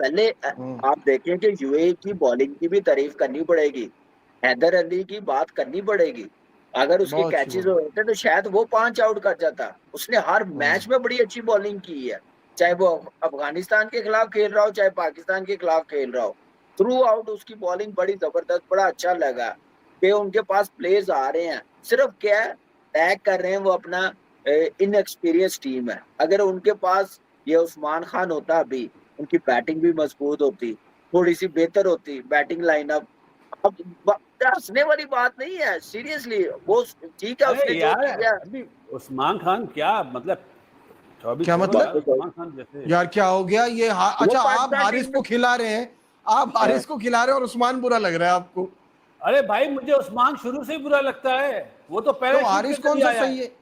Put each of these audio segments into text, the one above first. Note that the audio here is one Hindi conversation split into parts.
पहले आप देखें कि यूएई की बॉलिंग की भी तारीफ करनी पड़ेगी, हैदर अली की बात करनी पड़ेगी। अगर उसके बहुत अच्छी कैचेस बॉलिंग। होते तो शायद वो 5 आउट कर जाता। उसने हर मैच में बड़ी अच्छी बॉलिंग की है, चाहे वो अफगानिस्तान के खिलाफ खेल रहा हो चाहे पाकिस्तान के खिलाफ खेल रहा हो। थ्रू आउट उसकी बॉलिंग बड़ी जबरदस्त, बड़ा अच्छा लगा कि उनके पास प्लेयर्स आ रहे हैं। सिर्फ क्या है, टैग कर रहे हैं वो अपना इनएक्सपीरियंस टीम है। अगर उनके पास ये उस्मान खान होता, अभी उनकी बैटिंग भी मजबूत होती, थोड़ी सी बेहतर होती बैटिंग लाइनअप। अब हंसने वाली बात नहीं है, सीरियसली वो ठीक है, उसने अरे जो यार किया। अभी उस्मान खान क्या मतलब 24 क्या छोड़ो मतलब? यार, उस्मान खान जैसे यार क्या हो गया ये? वो अच्छा, आप पाकिस्तान हारिस टीम को में खिला रहे हैं, आप हारिस को खिला रहे हैं और उस्मान बुरा लग रहा है आपको? अरे भाई मुझे उस्मान शुरू से ही बुरा लगता है, वो तो तो पैराशूट के हारिस कौन जरिए सा आया सही है। है?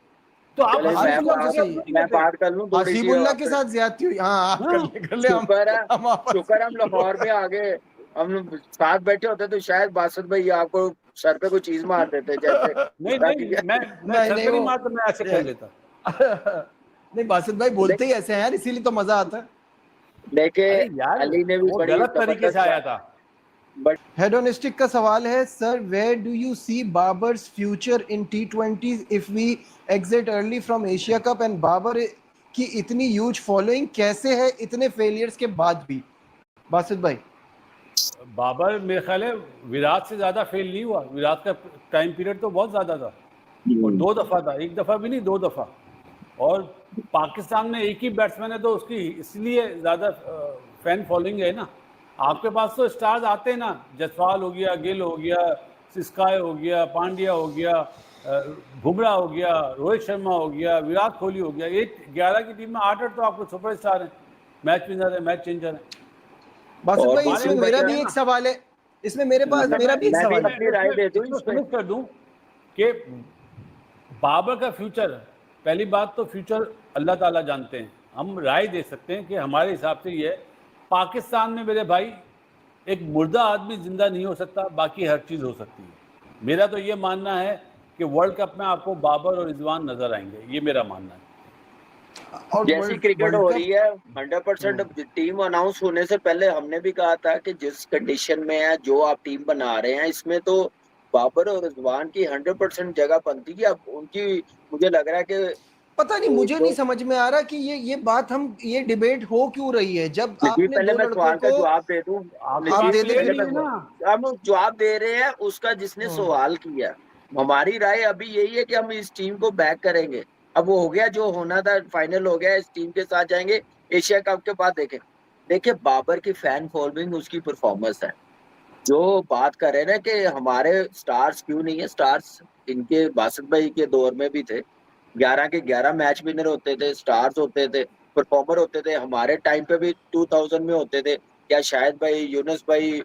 तो आप चले हारिस हसीबुल्ला कौन को सा क्या सही है? नहीं मैं कहते? बात कर लूं थोड़ी सी हसीबुल्ला के आपसे। साथ ज्यादती हुई। हाँ, आप हाँ कर ले शुक्र है, हम आपस शुक्र हम लाहौर में आ गए। हम लोग साथ बैठे होते तो शायद बासत भाई आपको सर पे कोई चीज मार देते, जैसे नहीं नहीं, ताकि मैं नहीं सर नहीं, पे नहीं वो मारता, मैं ऐसे कर लेता। नहीं, बासित भाई बोलते ही ऐसे हैं यार, इसीलिए तो मजा आता है। अरे लेकिन यार अली ने भी वो बड़ी गलत तरीके से जबरदस्त आया बात। था। बट हेडोनिस्टिक का सवाल है, sir where do you see Babar's future in T20 if we exit early from Asia cup, and Babar की इतनी ह्यूज फॉलोइंग कैसे है इतने फेलियर्स के बाद भी? बासित भाई, बाबर मेरे ख्याल है विराट से ज्यादा फेल नहीं हुआ। विराट का टाइम पीरियड तो बहुत ज्यादा था, और 2 दफा था, 1 दफा भी नहीं 2 दफा। और पाकिस्तान में एक ही बैट्समैन है तो उसकी इसलिए ज्यादा फैन फॉलोइंग है ना। आपके पास तो स्टार्स आते हैं ना, जसवाल हो गया, गिल हो गया, सिस्काय हो गया, पांड्या हो गया, बुमराह हो गया, रोहित शर्मा हो गया, विराट कोहली हो गया। एक 11 की टीम में 8 तो आपको सुपरस्टार हैं, मैच विनर है, मैच चेंजर है। बासित और भाई हमारे इसमें दूसरी मेरा वजह, भी एक सवाल है, इसमें मेरे पास अच्छा मेरा भी एक मैं भी सवाल है। अपनी राय दे दूं इसमें इसमें। फिनिश कर दूं कि बाबर का फ्यूचर, पहली बात तो फ्यूचर अल्लाह ताला जानते हैं। हम राय दे सकते हैं कि हमारे हिसाब से ये है, पाकिस्तान में मेरे भाई एक मुर्दा आदमी जिंदा नहीं हो सकता, बाकी हर चीज़ हो सकती है। मेरा तो ये मानना है कि वर्ल्ड कप में आपको बाबर और रिजवान नजर आएंगे, ये मेरा मानना है। और जैसी क्रिकेट वर्ल्ड हो कप, रही है 100% टीम अनाउंस होने से पहले हमने भी कहा था कि जिस कंडीशन में है, जो आप टीम बना रहे हैं, इसमें तो बाबर और रिजवान की 100% जगह बनती है। अब उनकी मुझे लग रहा है कि पता नहीं, मुझे नहीं समझ में आ रहा कि ये बात, हम ये डिबेट हो क्यों रही है जब नजीब, आपने पहले दो मैं लड़कों सवाल का को। जवाब दे दूं। आपके आप पास नजीब, दे दे प्लेयर पहले फिर। नहीं है ना। हम जवाब दे रहे हैं उसका जिसने सवाल किया। हमारी राय अभी यही है कि हम इस टीम को बैक करेंगे। अब वो हो गया जो होना था, फाइनल हो गया, इस टीम के साथ जाएंगे एशिया कप के बाद। देखें, देखिए बाबर की फैन फॉलोइंग, उसकी परफॉर्मेंस है। जो बात कर रहे हैं ना कि हमारे स्टार्स क्यों नहीं है, स्टार्स इनके बासित भाई के दौर में भी थे। 11 के 11 मैच विनर होते थे, स्टार्स होते थे, परफॉर्मर होते थे। हमारे टाइम पे भी 2000 में होते थे। क्या शायद भाई, यूनुस भाई,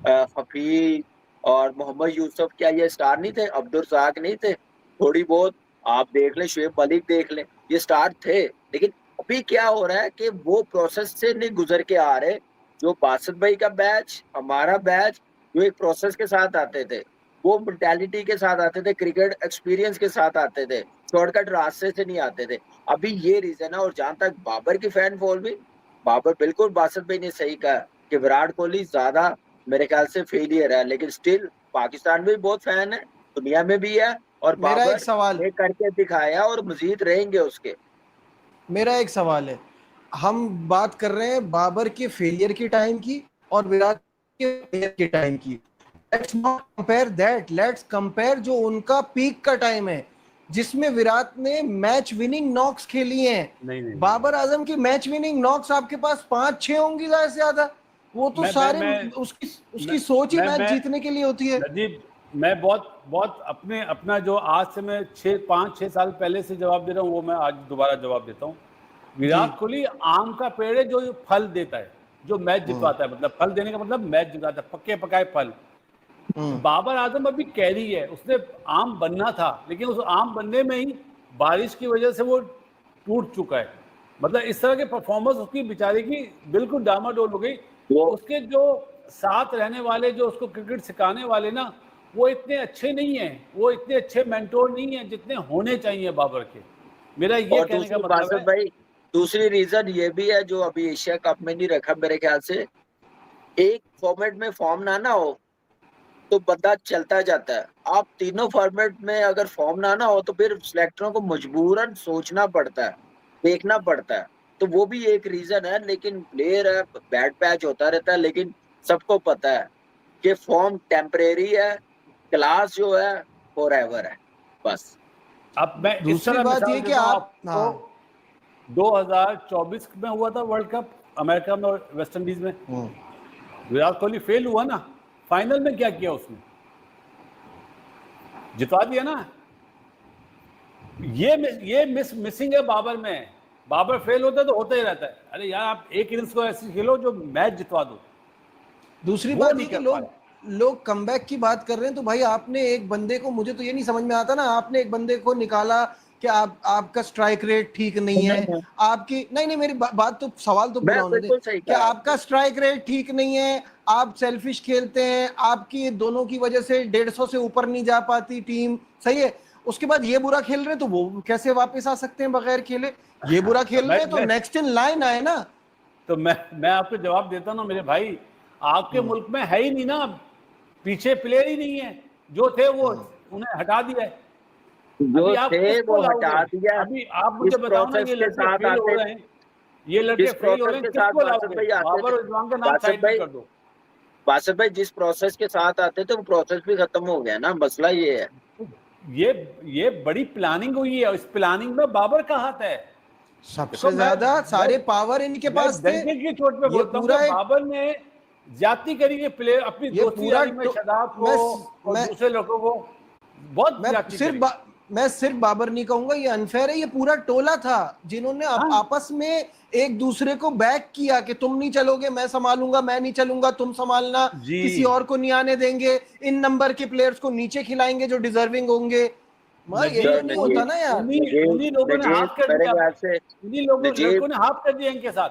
हफीज और मोहम्मद यूसुफ, क्या ये स्टार नहीं थे? अब्दुल रज़ाक नहीं थे? थोड़ी बहुत आप देख लें, शुएब मलिक देख लें, ये स्टार थे। लेकिन अभी क्या हो रहा है कि वो प्रोसेस से नहीं गुजर के आ रहे। जो बासित भाई का बैच, हमारा बैच, जो एक प्रोसेस के साथ आते थे, वो मेंटालिटी के साथ आते थे, क्रिकेट एक्सपीरियंस के साथ आते थे, शॉर्टकट रास्ते से नहीं आते थे। अभी ये रीजन है। और जहां तक बाबर की फैन फॉलोइंग, बाबर बिल्कुल बासित भाई ने सही कहा कि विराट कोहली ज्यादा मेरे ख्याल से फेलियर है, लेकिन स्टिल पाकिस्तान में भी बहुत फैन है, दुनिया में भी है। और मेरा एक बाबर सवाल ने करके दिखाया और मजीद रहेंगे उसके। मेरा एक सवाल है, हम बात कर रहे हैं बाबर के फेलियर की टाइम की और विराट के फेलियर की टाइम की। Let's not compare that, let's compare जो उनका पीक का टाइम है, जिसमें विराट ने मैच विनिंग नॉक्स खेली हैं। नहीं नहीं बाबर आजम की मैच विनिंग नॉक्स आपके पास 5-6 होंगी ज्यादा से ज्यादा। वो तो सारे उसकी सोच ही मैच मैं जीतने के लिए होती है। नजीब, मैं बहुत बहुत अपना जो आज से मैं 5-6 साल पहले से जवाब दे रहा हूँ, वो मैं आज दोबारा जवाब देता हूँ। जी। विराट कोहली आम का पेड़ है जो फल देता है, जो मैच जितवाता है। मतलब फल देने का मतलब मैच जितवाता है, पक्के पकाए फल। बाबर आजम अभी कैरी है, उसने आम बनना था, लेकिन उस आम बनने में ही बारिश की वजह से वो टूट चुका है। मतलब इस तरह के परफॉर्मेंस उसकी बेचारे की बिल्कुल डामाडोल हो गई। वो उसके जो साथ रहने वाले, जो उसको क्रिकेट सिखाने वाले ना, वो इतने अच्छे नहीं हैं, वो इतने अच्छे मेंटोर नहीं हैं जितने होने चाहिए बाबर के। मेरा ये और कहने का दूसरी मतलब बासित है। भाई, दूसरी रीजन ये भी है जो अभी एशिया कप में नहीं रखा मेरे ख्याल से, एक फॉर्मेट में फॉर्म ना हो तो बंदा चलता जाता है। आप तीनों फॉर्मेट में अगर फॉर्म ना हो तो फिर सिलेक्टरों को मजबूरन सोचना पड़ता है, देखना पड़ता है। तो वो भी एक रीजन है। लेकिन प्लेयर है, बैड पैच होता रहता है, लेकिन सबको पता है कि फॉर्म टेम्परेरी है, क्लास जो है फॉरएवर है बस। अब मैं इस दूसरी तरह बात मिसाल ये कि देता हूँ आप आपको, 2024 में हुआ था वर्ल्ड कप अमेरिका में और वेस्ट इंडीज में, विराट कोहली फेल हुआ ना, फाइनल में क्या किया उसने, जितवा दिया ना। ये मिसिंग है बाबर में। बाबर फेल होता है तो होता ही रहता है। अरे यार आप एक इनिंग्स को ऐसी खेलो जो मैच जितवा दो। दूसरी वो बात नहीं ये कि कर लोग लोग कमबैक की बात कर रहे हैं, तो भाई आपने एक बंदे को, मुझे तो ये नहीं समझ में आता ना, आपने एक बंदे को निकाला कि आपका स्ट्राइक रेट ठीक नहीं है, आपकी नहीं मेरी बात तो, सवाल तो पूरा मैं होने दे, बिल्कुल सही कि कहा आपका स्ट्राइक रेट ठीक नहीं है, आप सेल्फिश खेलते हैं, आपकी दोनों की वजह से 150 से ऊपर नहीं जा पाती टीम, सही है। उसके बाद ये बुरा खेल रहे हैं तो वो कैसे वापस आ सकते हैं बगैर खेले? ये बुरा खेल रहे हैं तो नेक्स्ट इन लाइन आए ना। तो मैं आपको जवाब देता हूँ ना मेरे भाई, आपके मुल्क में है ही नहीं ना, पीछे प्लेयर ही नहीं है, जो थे वो उन्हें हटा दिया है। अभी जो आप थे किसको वो लाओगे? हटा दिया। अभी आप मुझे इस बताओ ना, प्रोसेस ये के लड़के साथ फेल हो आते रहे हैं, ये लड़के जिस फेल हो प्रोसेस रहे हैं, के साथ किसको बासित लाओगे? भाई आते बाबर थे, और इस्माम का नाम बासित साइड में भाई कर दो। बासित भाई जिस प्रोसेस के साथ आते थे वो प्रोसेस भी खत्म हो गया ना, मसला ये है। ये ये बड़ी प्लानिंग हुई है, इस प्लानिंग में बाबर का हाथ है। देखो सबसे ज्यादा सारे पावर इनके मैं पास थे। डंके की चोट पे ये बोलता हूँ कि पूरा एक, बाबर ने ज्यादती करी है प्लेयर अपनी ये दोस्ती पूरा यारी में, शादाब को मैं और मैं दूसरे लोगों को बहुत मैं ज्यादती सिर्फ करी। मैं सिर्फ बाबर नहीं कहूंगा, ये अनफेयर है, ये पूरा टोला था जिन्होंने हाँ आपस में एक दूसरे को बैक किया कि तुम नहीं चलोगे मैं संभालूंगा, मैं नहीं चलूंगा तुम संभालना, जी, किसी और को नहीं आने देंगे, इन नंबर के प्लेयर्स को नीचे खिलाएंगे जो डिजर्विंग होंगे। मां ये तो नजीब नहीं उन्हीं होता ना यार। उन्हीं नजीब उन्हीं लोगों ने नजीब हाथ कर मेरे दिया, ख्याल से उन्हीं लोगों नजीब लड़कों ने हाथ कर दिया इनके साथ।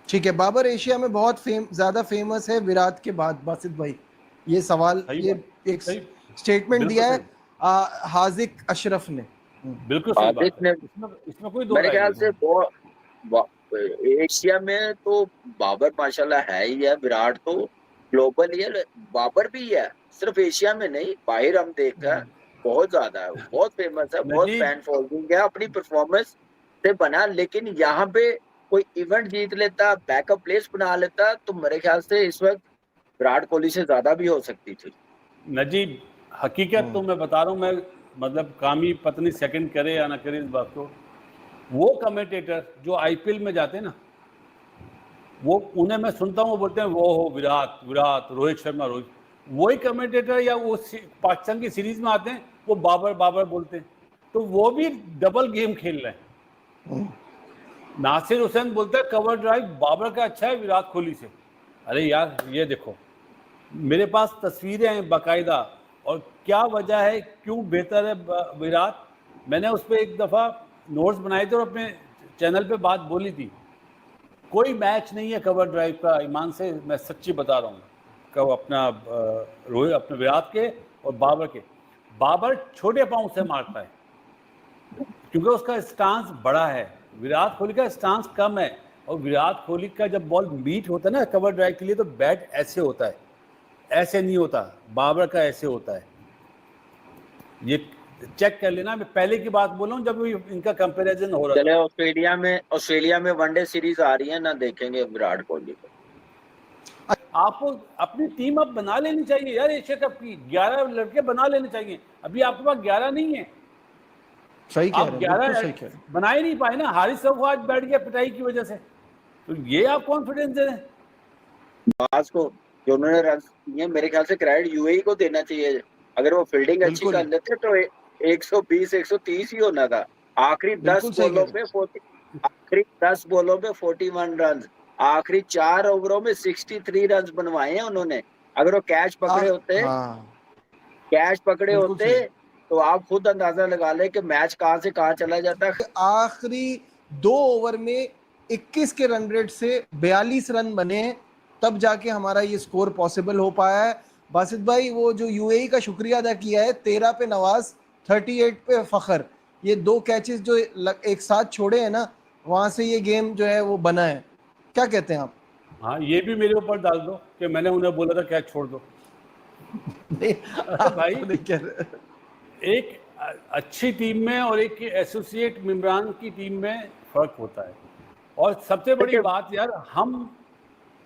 ठीक है, बाबर एशिया में बहुत ज्यादा फेमस है विराट के बाद, बासित भाई ये सवाल, सही ये बात, एक सही, स्टेटमेंट बिल्कुल दिया है सही, हाजिक अशरफ ने। बिल्कुल सही बात हार्दिक है, ने इसमें इसमें कोई दो मेरे राय ख्याल नहीं। से एशिया में तो बाबर माशाल्लाह है ही है, विराट तो ग्लोबल ही है, बाबर भी है, सिर्फ एशिया में नहीं, बाहर हम देखा है बहुत ज्यादा है, बहुत फेमस है, बहुत नजीब फैन फॉलोइंग है, अपनी परफॉर्मेंस से बना। लेकिन यहाँ पे कोई इवेंट जीत लेता, बैकअप प्लेस बना लेता, तो मेरे ख्याल से इस वक्त विराट कोहली से ज्यादा भी हो सकती थी। नजीब हकीकत तो मैं बता रहा हूँ, मैं मतलब कामी पत्नी सेकंड करे या ना करे इस बात को, वो कमेंटेटर जो आईपीएल में जाते हैं ना, वो उन्हें मैं सुनता हूँ, वो बोलते हैं वो हो विराट विराट, रोहित शर्मा रोहित, वही कमेंटेटर या वो पाकिस्तान की सीरीज में आते हैं वो बाबर बाबर बोलते हैं, तो वो भी डबल गेम खेल रहे हैं। नासिर हुसैन बोलता है कवर ड्राइव बाबर का अच्छा है विराट कोहली से। अरे यार ये देखो, मेरे पास तस्वीरें हैं बाकायदा, और क्या वजह है क्यों बेहतर है विराट, मैंने उस पर एक दफ़ा नोट्स बनाए थे और अपने चैनल पे बात बोली थी। कोई मैच नहीं है कवर ड्राइव का, ईमान से मैं सच्ची बता रहा हूँ, कब अपना रोहित अपने विराट के और बाबर के, बाबर छोटे पाँव से मारता है क्योंकि उसका स्टांस बड़ा है, विराट कोहली का स्टांस कम है। और विराट कोहली का जब बॉल मीट होता है ना कवर ड्राइव के लिए, तो बैट ऐसे होता है, ऐसे नहीं होता, बाबर का ऐसे होता है। ये चेक कर लेना, मैं पहले की बात बोल रहा हूँ जब इनका कंपैरिजन हो रहा चले था। ऑस्ट्रेलिया में वनडे सीरीज आ रही है ना, देखेंगे विराट कोहली को। आपको अपनी टीम अब बना लेनी चाहिए यार, एशिया कप की 11 लड़के बना लेने चाहिए, अभी आपके पास 11 नहीं है। सही कह आप रहे हैं, बिल्कुल सही कह रहे हैं। बना ही नहीं पाए ना, हारिस रऊफ आज बैठ गया पिटाई की वजह से, तो ये आप कॉन्फिडेंस दे रहे हैं। बाज को जो उन्होंने रन किए, मेरे ख्याल से क्रेडिट यूएई को देना चाहिए। अगर वो फील्डिंग अच्छी बिल्कुल कर लेते तो 120 130 ही होना था। आखिरी 10 बिल्कुल सही कह बोलों रहे पे 40, आखिरी 10 बोलों पे 41 रन, आखिरी 4 ओवरों में 63 रन बनवाए हैं उन्होंने। अगर वो कैच पकड़े होते हाँ बिल्कुल होते सही। तो आप खुद अंदाजा लगा ले कि मैच कहां से कहां चला जाता। आखिरी 2 ओवर में 21 के रन रेट से 42 रन बने, तब जाके हमारा ये स्कोर पॉसिबल हो पाया है। बासित भाई वो जो यूएई का शुक्रिया अदा किया है, 13 पे नवाज, 38 पे फखर, ये 2 कैचेस जो एक साथ छोड़े हैं ना, वहां से ये गेम जो है वो बना है। क्या कहते हैं आप? हाँ, ये भी मेरे ऊपर डाल दो कि मैंने उन्हें बोला था कैच छोड़ दो। नहीं, अरे भाई, आप नहीं कह रहे। एक अच्छी टीम में और एक एसोसिएट मेंबरान की टीम में फर्क होता है। और सबसे बड़ी देखिए, बात यार, हम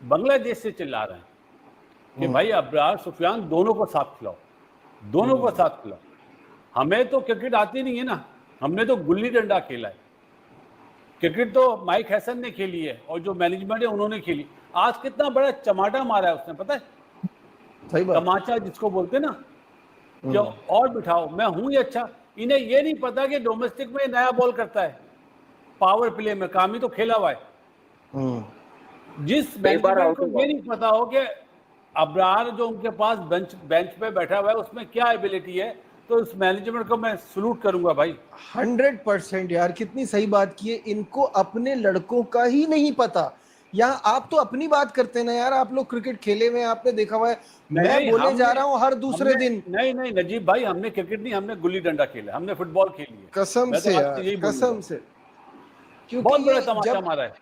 बांग्लादेश से चिल्ला रहे हैं कि भाई अब्रार सुफियान दोनों को साथ खिलाओ, दोनों को साथ खिलाओ। हमें तो क्रिकेट आती नहीं है ना, हमने तो गुल्ली डंडा खेला है। क्रिकेट तो माइक हैसन ने खेली है और जो मैनेजमेंट है उन्होंने खेली। आज कितना बड़ा चमाटा मारा है उसने, पता है? सही बात। तमाचा जिसको बोलते हैं ना, क्यों और बिठाओ, मैं हूं ही अच्छा। इन्हें ये नहीं पता कि डोमेस्टिक में नया बॉल करता है, पावर प्ले में काम ही तो खेला हुआ है। जिस कई बार मैनेजमेंट आउट को हुआ। ये नहीं पता हो कि अब्रार जो उनके पास बेंच पे बैठा हुआ है उसमें क्या एबिलिटी है, तो उस मैनेजमेंट को मैं सलूट करूंगा भाई। 100% यार, कितनी सही बात की है। इनको अपने लड़कों का ही नहीं पता। यहाँ आप तो अपनी बात करते हैं ना यार, आप लोग क्रिकेट खेले हुए हैं, आपने देखा हुआ है। मैं बोले जा रहा हूँ हर दूसरे दिन। नहीं नहीं नजीब भाई, हमने क्रिकेट नहीं, हमने गुल्ली डंडा खेला, हमने फुटबॉल खेली है। कसम मैं से तो यार, आपसे यही कसम बोलूंगा, से। क्योंकि बहुत बड़ा ये तमाचा जब मारा है।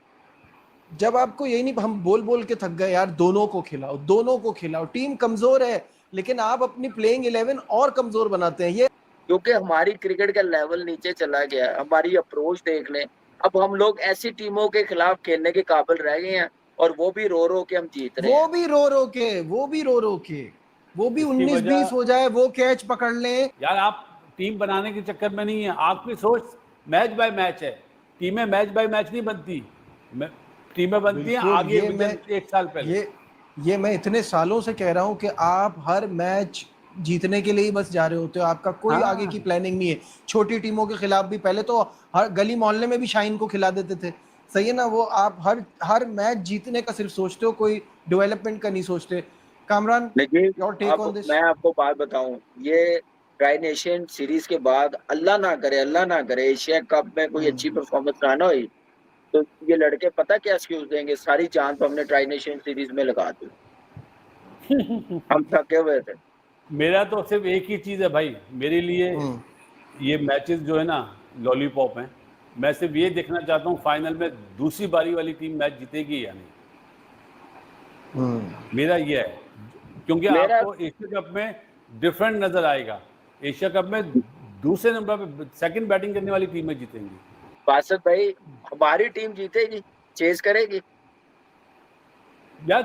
जब आपको यही नहीं, हम बोल बोल के थक गए यार, दोनों को खिलाओ, दोनों को खिलाओ। टीम कमजोर है लेकिन आप अपनी प्लेइंग 11 और कमजोर बनाते हैं। ये क्योंकि हमारी क्रिकेट का लेवल नीचे चला गया है। हमारी अप्रोच देख लें, अब हम लोग ऐसी टीमों के खिलाफ खेलने के काबिल रह गए हैं, और वो भी रो रो के हम जीत रहे हैं। वो भी रो रो के, वो भी रो रो के, वो भी इसकी 19-20 वजह हो जाए, वो कैच पकड़ लें। यार, आप टीम बनाने के चक्कर में नहीं है, आपकी सोच मैच बाय मैच है। टीमें मैच बाय मैच नहीं बनती, टीमें बनती हैं बिल्कुल। आगे विजन एक साल पहले। ये मैं इतने सालों से कह रहा हूं कि आप हर मैच जीतने के लिए ही बस जा रहे होते हो, आपका कोई आगे की हाँ, प्लानिंग नहीं है। छोटी टीमों के खिलाफ भी पहले तो हर गली मोहल्ले में भी शाइन को खिला देते थे, सही है ना? वो आप हर मैच जीतने का सिर्फ सोचते हो, कोई डेवलपमेंट का नहीं सोचते। कामरान, लेकिन योर टेक अब ऑन दिस। मैं आपको बात बताऊं, ये ट्राई नेशन सीरीज के बाद अल्लाह ना करे एशिया कप में कोई अच्छी परफॉर्मेंस ना ना हुई, तो ये लड़के पता क्या एक्सक्यूज देंगे, सारी जान तो हमने ट्राई नेशन सीरीज में लगा दी, हम थके हुए थे। मेरा तो सिर्फ एक ही चीज़ है भाई, मेरे लिए ये मैचेस जो है ना लॉलीपॉप हैं। मैं सिर्फ ये देखना चाहता हूँ फाइनल में दूसरी बारी वाली टीम मैच जीतेगी या नहीं। मेरा ये है, क्योंकि मेरा आपको एशिया कप में डिफरेंट नजर आएगा। एशिया कप में दूसरे नंबर पे सेकंड बैटिंग करने वाली टीमें जीतेंगी। बासत भाई, हमारी टीम जीतेगी, चेस करेगी। या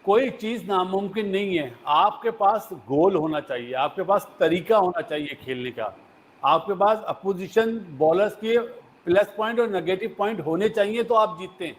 कोई चीज नामुमकिन नहीं है। आपके पास गोल होना चाहिए, आपके पास तरीका होना चाहिए खेलने का, आपके पास अपोजिशन बॉलर्स के प्लस पॉइंट और नेगेटिव पॉइंट होने चाहिए, तो आप जीतते हैं।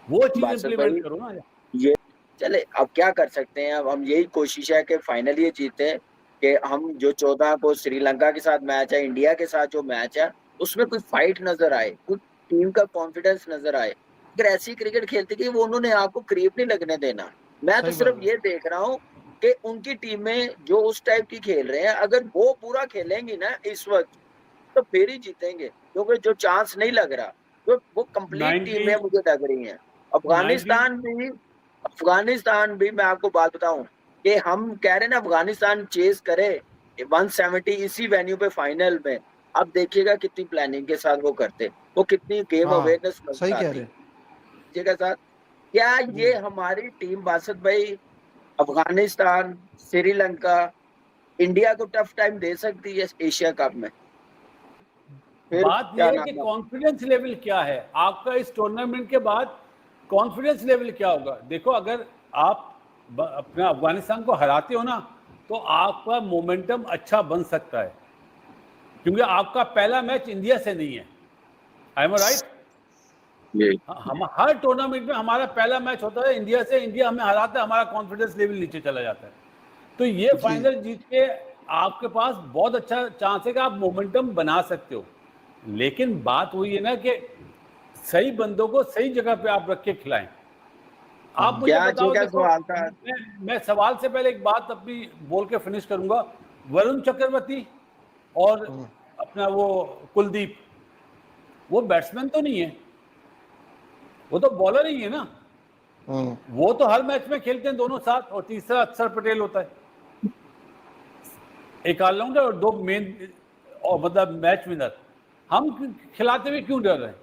वो चीज बासत भाई, इंप्लीमेंट करो ना। ये चले, अब क्या कर सकते हैं। अब हम यही कोशिश है कि फाइनल ये जीते, कि हम जो 14 को श्रीलंका के साथ मैच है, इंडिया के साथ जो मैच है, उसमें कोई फाइट नजर आए, कोई टीम का कॉन्फिडेंस नजर आए। अगर ऐसी क्रिकेट खेलती कि वो उन्होंने आपको क्रीप नहीं लगने देना। मैं तो सही सिर्फ बात ये देख रहा हूँ कि उनकी टीमें जो उस टाइप की खेल रहे हैं, अगर वो पूरा खेलेंगी ना इस वक्त, तो फिर ही जीतेंगे। क्योंकि जो चांस नहीं लग रहा, जो वो कंप्लीट 90 टीमें मुझे लग रही हैं। 90 अफगानिस्तान भी मैं आपको बात बताऊं कि हम कह रहे हैं ना अफगानिस्तान चेस करे 170 इसी वेन्यू पे फाइनल में। अब देखिएगा कितनी प्लानिंग के साथ वो करते, वो कितनी गेम हाँ, अवेयरनेस सही कह आती रहे। के साथ। क्या ये हमारी टीम बासत भाई अफगानिस्तान, श्रीलंका, इंडिया को टफ टाइम दे सकती है एशिया कप में? फिर बात क्या यह है कि नाम है? कॉन्फिडेंस लेवल क्या है आपका इस टूर्नामेंट के बाद। कॉन्फिडेंस लेवल क्या होगा? देखो, अगर आप अपना अफगानिस्तान को हराते हो ना, तो आपका मोमेंटम अच्छा बन सकता है, क्योंकि आपका पहला मैच इंडिया से नहीं है। I am right? हम हर टूर्नामेंट में हमारा पहला मैच होता है इंडिया से, इंडिया हमें हराता है, हमारा कॉन्फिडेंस लेवल नीचे चला जाता है। तो ये फाइनल जीत के आपके पास बहुत अच्छा चांस है कि आप मोमेंटम बना सकते हो। लेकिन बात वही है ना कि सही बंदों को सही जगह पे आप रख के खिलाएं। आप मुझे क्या बताओ, क्या देखो, सवाल था? मैं सवाल से पहले एक बात अपनी बोल के फिनिश करूंगा। वरुण चक्रवर्ती और अपना वो कुलदीप, वो बैट्समैन तो नहीं है, वो तो बॉलर ही है ना। वो तो हर मैच में खेलते हैं दोनों साथ, और तीसरा अक्षर पटेल होता है, एक ऑलराउंडर और दो मेन और मतलब मैच विनर। हम खिलाते हुए क्यों डर रहे हैं?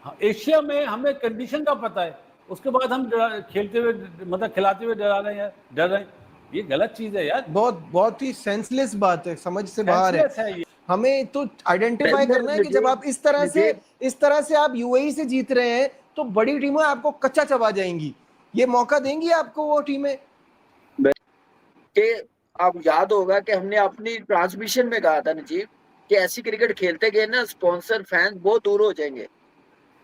हाँ, एशिया में हमें कंडीशन का पता है, उसके बाद हम खेलते हुए मतलब खिलाते हुए डर रहे हैं, ये गलत चीज है यार, बहुत ही सेंसलेस बात है, समझ से बाहर है। सेंसलेस है ये। हमें तो आइडेंटिफाई करना है कि जब आप इस तरह से आप यूएई से जीत रहे हैं तो बड़ी टीमें आपको कच्चा चबा जाएंगी, ये मौका देंगी आपको वो टीमें। कि आप याद होगा कि हमने अपनी ट्रांसमिशन में कहा था नजीब कि ऐसी क्रिकेट खेलते गए ना स्पॉन्सर फैन बहुत दूर हो जाएंगे।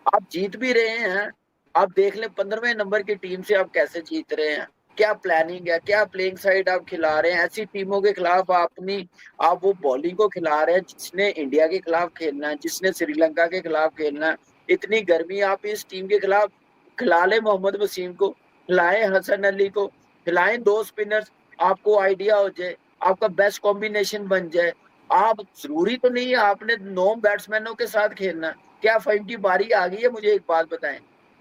आप जीत भी रहे हैं, आप देख लें 15वें नंबर की टीम से आप कैसे जीत रहे हैं, क्या प्लानिंग है, क्या प्लेइंग साइड आप खिला रहे हैं। ऐसी टीमों के खिलाफ आप वो बॉलिंग को खिला रहे हैं जिसने इंडिया के खिलाफ खेलना है, जिसने श्रीलंका के खिलाफ खेलना है। इतनी गर्मी आप इस टीम के खिलाफ खिला ले, मोहम्मद वसीम को खिलाएं, हसन अली को खिलाएं, 2 स्पिनर्स, आपको आइडिया हो जाए, आपका बेस्ट कॉम्बिनेशन बन जाए। आप जरूरी तो नहीं है आपने 9 बैट्समैनों के साथ खेलना। क्या फहीम की बारी आ गई है? मुझे एक बात बताएं,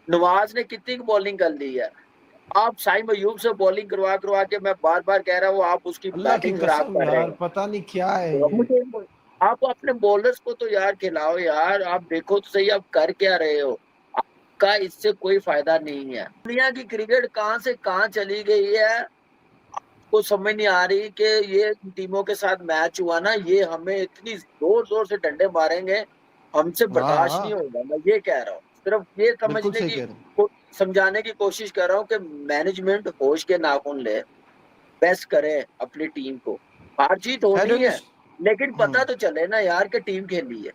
नवाज ने कितनी बॉलिंग कर ली है? आप साइम अयूब से बॉलिंग करवा के, मैं बार बार कह रहा हूँ, आप उसकी बैटिंग खराब कर रहे हैं। पता नहीं क्या है ये। आप अपने बॉलर्स को तो यार खिलाओ यार, आप देखो तो सही आप कर क्या रहे हो, आपका इससे कोई फायदा नहीं है। दुनिया की क्रिकेट कहाँ से कहाँ चली गई है, को समझ नहीं आ रही कि ये टीमों के साथ मैच हुआ ना, ये हमें इतनी जोर जोर से डंडे मारेंगे, हमसे बर्दाश्त नहीं होगा। मैं ये कह रहा हूँ, सिर्फ ये समझाने की कोशिश कर रहा हूँ कि मैनेजमेंट होश के नाखून ले, बेस्ट करे अपनी टीम को। हार जीत होनी है लेकिन पता तो चले ना यार कि टीम खेली है।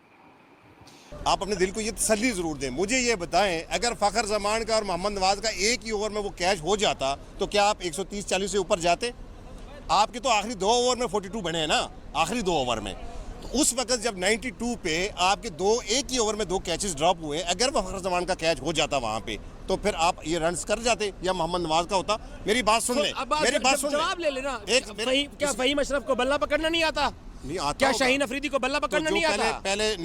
आप अपने दिल को ये तसल्ली जरूर दें। मुझे ये बताएं, अगर फखर जमान का और मोहम्मद नवाज का एक ही ओवर में वो कैच हो जाता तो क्या आप 130-40 से ऊपर जाते? आपके तो आखिरी 2 ओवर में 42 बने हैं ना, आखिरी 2 ओवर में। तो उस वक्त जब 92 पे आपके एक ही ओवर में 2 कैचेस ड्रॉप हुए, अगर फखर जमान का कैच हो जाता वहां पे तो फिर आप ये रन्स कर जाते या मोहम्मद नवाज का होता। मेरी बात सुन ले, मेरी बात सुन ले, जवाब ले लेना। क्या फहीम अशरफ को बल्ला पकड़ना नहीं आता? नहीं आता। क्या शाहीन अफरीदी को बल्ला पकड़ना नहीं आता? पहले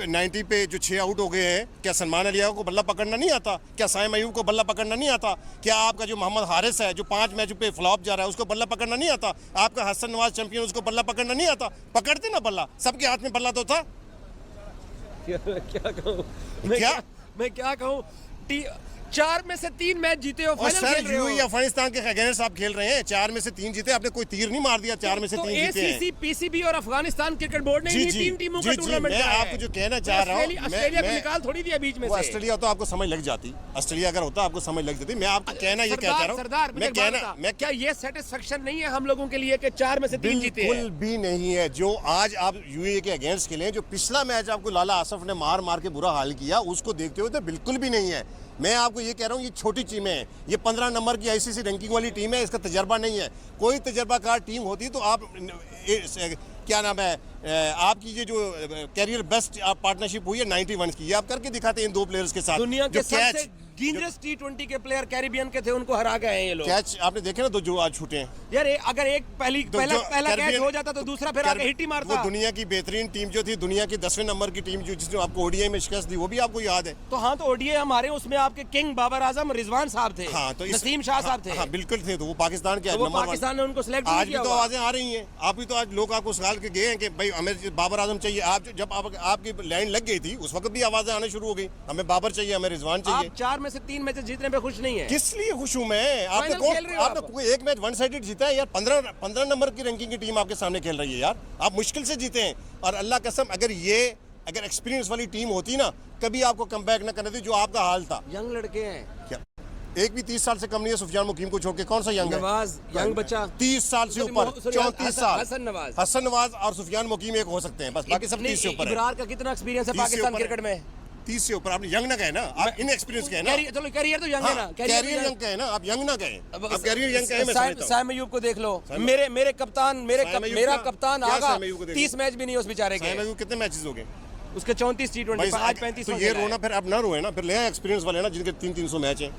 90 पे जो 6 आउट हो गए हैं, क्या सलमान अली को बल्ला पकड़ना नहीं आता? क्या साइम अयूब को बल्ला पकड़ना नहीं आता? क्या आपका जो मोहम्मद हारिस है जो 5 मैच पे फ्लॉप जा रहा है उसको बल्ला पकड़ना नहीं आता? आपका हसन नवाज चैंपियन, उसको बल्ला पकड़ना नहीं आता? पकड़ते ना बल्ला, सबके हाथ में बल्ला तो था। क्या कहूँ मैं क्या कहूँ, 4 में से 3 मैच जीते हो, फाइनल खेल रहे हो। यूएई अफगानिस्तान के अगेंस्ट आप खेल रहे हैं, 4 में से 3 जीते, आपने कोई तीर नहीं मार दिया, 4 में से 3 जीते हैं। एसीसी, पीसीबी और अफगानिस्तान क्रिकेट बोर्ड ने ये 3 टीमों का टूर्नामेंट मैं आपको जो कहना चाह रहा हूं, ऑस्ट्रेलिया को निकाल थोड़ी दिया बीच में से। ऑस्ट्रेलिया तो आपको समझ लग जाती, ऑस्ट्रेलिया अगर होता आपको समझ लग जाती। मैं आपको कहना ये क्या चाह रहा हूं, सरदार, मैं क्या ये सेटिस्फेक्शन नहीं है हम लोगों के लिए कि 4 में से 3 जीते हैं? बिल्कुल भी नहीं है। जो आज आप यूएई के अगेंस्ट खेले, जो पिछला मैच आपको लाला आसफ ने मार के बुरा हाल किया, उसको देखते हुए तो बिल्कुल भी नहीं है। मैं आपको ये कह रहा हूँ, ये छोटी टीमें हैं, ये 15 नंबर की आईसीसी रैंकिंग वाली टीम है, इसका तजर्बा नहीं है। कोई तजर्बाकार टीम होती तो आप क्या नाम है, आपकी ये जो कैरियर बेस्ट पार्टनरशिप हुई है 91 की, ये आप करके दिखाते हैं इन 2 प्लेयर्स के साथ। दुनिया के सबसे डेंजरस T20 के प्लेयर कैरिबियन के थे, उनको हरा गए हैं ये लोग। कैच आपने देखे ना, 2 जो आज छूटे हैं यार। अगर एक पहला कैच हो जाता तो दूसरा फिर आके हिट ही मारता। वो दुनिया की बेहतरीन टीम जो थी, दुनिया की 10वें नंबर की टीम जो जिसने आपको ओडीआई में शिकस्त दी, वो भी आपको याद है। तो हाँ, तो ओडीआई हमारे उसमें आपके किंग बाबर आजम रिजवान साहब थे, हाँ, तो नसीम शाह साहब थे। हाँ, बिल्कुल थे। तो वो पाकिस्तान के नंबर, पाकिस्तान ने उनको सिलेक्ट आज भी तो आवाजें आ रही हैं। आप भी तो आज लोग आपको सवाल के गए हैं कि भाई हमें बाबर आजम चाहिए। आप जब आपकी लाइन लग गई थी उस वक्त भी आवाजें आने शुरू हो गई, हमें बाबर चाहिए, हमें रिजवान चाहिए। आप 4 में से 3 मैच जीतने पे खुश नहीं है? किस लिए खुश हूं मैं? आपने कोई एक मैच 1 साइडेड जीता है यार। 15 नंबर की रैंकिंग की टीम आपके सामने खेल रही है यार, आप मुश्किल से जीते हैं। और अल्लाह कसम, अगर एक्सपीरियंस वाली टीम होती ना, कभी आपको कमबैक ना करने थी जो आपका हाल था। यंग लड़के हैं क्या एक भी 30 साल से कम नहीं है सुफियान मुकीम को छोड़ के? कौन सा यंग है? नवाज यंग बच्चा 30 साल से ऊपर, 34 साल। हसन नवाज और सुफियान मुकीम एक हो सकते हैं बस, बाकी सब 30 से ऊपर है। इब्रार का कितना एक्सपीरियंस है पाकिस्तान क्रिकेट में? 30 से ऊपर। आपने यंग ना कहे ना, आप इनएक्सपीरियंस कहे ना। चलो कैरियर तो यंग है ना, कैरियर यंग कहे ना, आप यंग ना कहे। अब कैरियर यंग कहे। मैं समझता हूं साइम अयूब को देख लो, मेरे कप्तान, मेरा कप्तान आगा 30 मैच भी नहीं उस बेचारे के। साइम अयूब कितने मैचेस हो गए उसके? 34 T20, आज 35। तो ये रोना फिर अब ना रोए ना, फिर ले आए एक्सपीरियंस वाले ना जिनके 300 मैच हैं।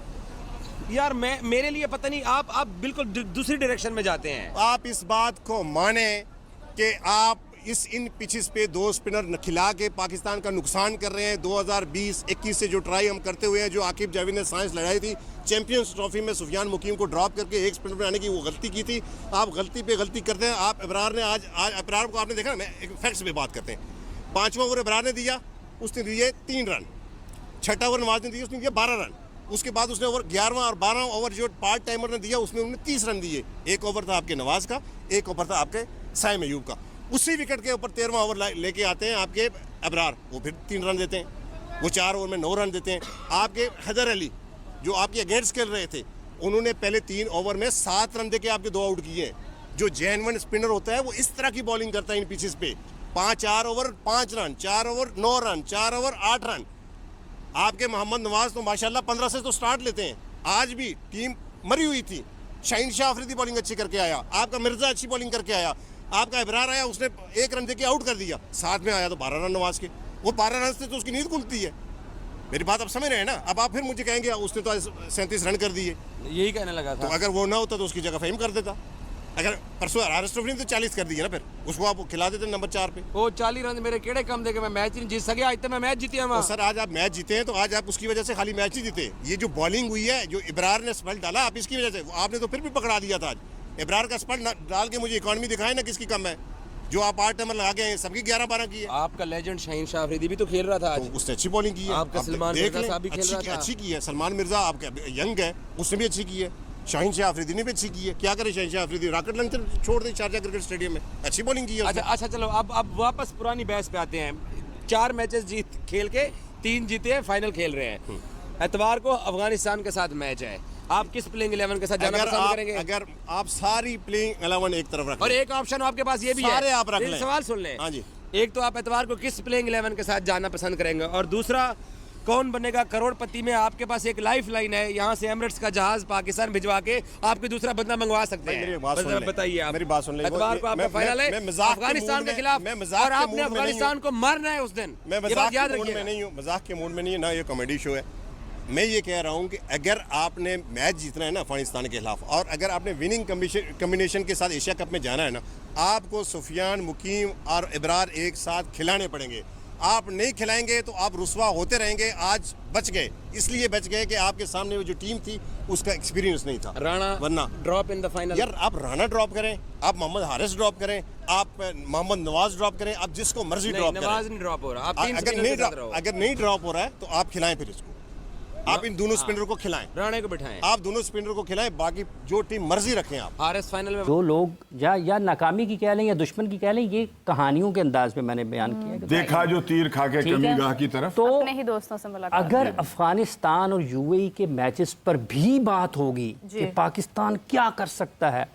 यार मेरे लिए पता नहीं, आप बिल्कुल दूसरी डायरेक्शन में जाते हैं। आप इस बात को माने कि आप इन पिचेस पे 2 स्पिनर खिला के पाकिस्तान का नुकसान कर रहे हैं। 2020-21 से जो ट्राई हम करते हुए हैं, जो आकिब जावेद ने साइंस लड़ाई थी चैंपियंस ट्रॉफी में, सुफियान मुकीम को ड्रॉप करके 1 स्पिनर बनाने की वो गलती की थी। आप गलती पे गलती करते हैं। आप इब्रार ने आज इब्रार को आपने देखा ना, मैं एक फैक्ट्स पे बात करते हैं। 5वां ओवर इब्रार ने दिया, उसने दिए 3 रन। छठा ओवर नवाज ने दिया, उसने दिया 12 रन। उसके बाद उसने ओवर 11वां और 12वां ओवर जो पार्ट टाइमर ने दिया उसमें उन्होंने 30 रन दिए। एक ओवर था आपके नवाज का, एक ओवर था आपके साइम अयूब का। उसी विकेट के ऊपर 13वां ओवर लेके आते हैं आपके अबरार, वो फिर 3 रन देते हैं। वो 4 ओवर में 9 रन देते हैं। आपके हैदर अली जो आपके अगेंस्ट खेल रहे थे, उन्होंने पहले 3 ओवर में 7 रन देके आपके 2 आउट किए हैं। जो जेन्युइन स्पिनर होता है वो इस तरह की बॉलिंग करता है इन पिचेस पे। 4 over 5 run, 4 over 9 run, 4 over 8 run. आपके मोहम्मद नवाज तो माशाल्लाह 15 से तो स्टार्ट लेते हैं। आज भी टीम मरी हुई थी, शाहीन शाह अफरीदी बॉलिंग अच्छी करके आया, आपका मिर्जा अच्छी बॉलिंग करके आया, आपका इब्रार आया, उसने 1 रन देके आउट कर दिया। साथ में आया तो 12 रन नवाज के। वो 12 रन से तो उसकी नींद खुलती है। मेरी बात आप समझ रहे हैं ना। अब आप फिर मुझे कहेंगे उसने तो 37 रन कर दिए, यही कहने लगा तो था। अगर वो ना होता तो उसकी जगह फेम कर देता। अगर परसों हारिस रफी ने तो 40 कर दिया ना, फिर उसको आप खिला देते नंबर 4 पे। वो 40 रन मेरे केड़े कम देके मैं मैच नहीं जीत सके। आज तक मैं मैच जीतिया तो सर आज आप मैच जीते हैं तो आज आप उसकी वजह से खाली मैच ही जीते। ये जो बॉलिंग हुई है, जो इब्रार ने स्पेल डाला आप इसकी वजह से, आपने तो फिर भी पकड़ा दिया था। आज इब्रार का स्पेल डाल के मुझे इकॉनमी दिखाए ना किसकी कम है। जो आप 8 नंबर लगा गए हैं सबकी 11-12 की है। आपका लेजेंड शाहीन शाह अफरीदी भी तो खेल रहा था आज। तो उसने अच्छी बॉलिंग की है। आपका आप सलमान देख मिर्जा लें, साहब भी खेल रहा था। अच्छी की है। सलमान मिर्जा आपका यंग है, उसने भी अच्छी की है। शाहीन शाह अफरीदी ने भी अच्छी की है। क्या करे शाहीन शाह अफरीदी, रॉकेट लॉन्चर छोड़ दे शारजा क्रिकेट स्टेडियम में, अच्छी बॉलिंग की है उसने। अच्छा चलो अब वापस पुरानी बहस पे आते हैं। 4 मैचेस जीत खेल के 3 जीते हैं, फाइनल खेल रहे हैं। एतवार को अफगानिस्तान के साथ मैच है। आप किस प्लेइंग 11 के साथ जाना पसंद करेंगे? अगर आप सारी प्लेइंग 11 एक तरफ रख और लें, एक ऑप्शन आपके पास ये भी है, सारे आप रख तीन लें। सवाल सुन लें। हाँ जी। एक तो आप एतवार को किस प्लेइंग 11 के साथ जाना पसंद करेंगे, और दूसरा कौन बनेगा करोड़पति में। आपके पास एक लाइफ लाइन है, यहाँ से एमिरेट्स का जहाज पाकिस्तान भिजवा के आपके दूसरा बंदा मंगवा सकते मेरी हैं। बात सुन लें। बताइए आप। मेरी बात सुन लें। एतवार को आपका फाइनल है अफगानिस्तान के खिलाफ, और आपने अफगानिस्तान को मारना है उस दिन। मैं ये बात मजाक याद के मूड में रखिए। नहीं हूँ, मजाक के मूड में नहीं है ना, ये कॉमेडी शो है। मैं ये कह रहा हूँ कि अगर आपने मैच जीतना है ना अफगानिस्तान के खिलाफ, और अगर आपने विनिंग कम्बिनेशन के साथ एशिया कप में जाना है ना, आपको सुफियान, मुकीम और इब्रार एक साथ खिलाने पड़ेंगे। आप नहीं खिलाएंगे तो आप रुस्वा होते रहेंगे। आज बच गए, इसलिए बच गए कि आपके सामने वो जो टीम थी उसका एक्सपीरियंस नहीं था। राणा वरना ड्रॉप इन द फाइनल। यार आप राणा ड्रॉप करें, आप मोहम्मद हारिस ड्रॉप करें, आप मोहम्मद नवाज ड्रॉप करें, आप जिसको मर्जी ड्रॉप करें। नवाज नहीं ड्रॉप हो रहा। आप 3 अगर नहीं ड्रॉप हो रहा है तो आप खिलाएं फिर इसको। आप इन दोनों स्पिनर को खिलाएं, राणे को बिठाएं, आप दोनों स्पिनर को खिलाएं, बाकी जो टीम मर्जी रखें आप। हारिस फाइनल में। जो लोग या नाकामी की कह लें या दुश्मन की कह लें, ये कहानियों के अंदाज में मैंने बयान किया कि देखा जो तीर खा के ठीक है? कमीगाह की तरफ। तो अपने ही दोस्तों से मुलाकात। अगर अफगानिस्तान और यूएई के मैचेस पर भी बात होगी कि पाकिस्तान क्या कर सकता है,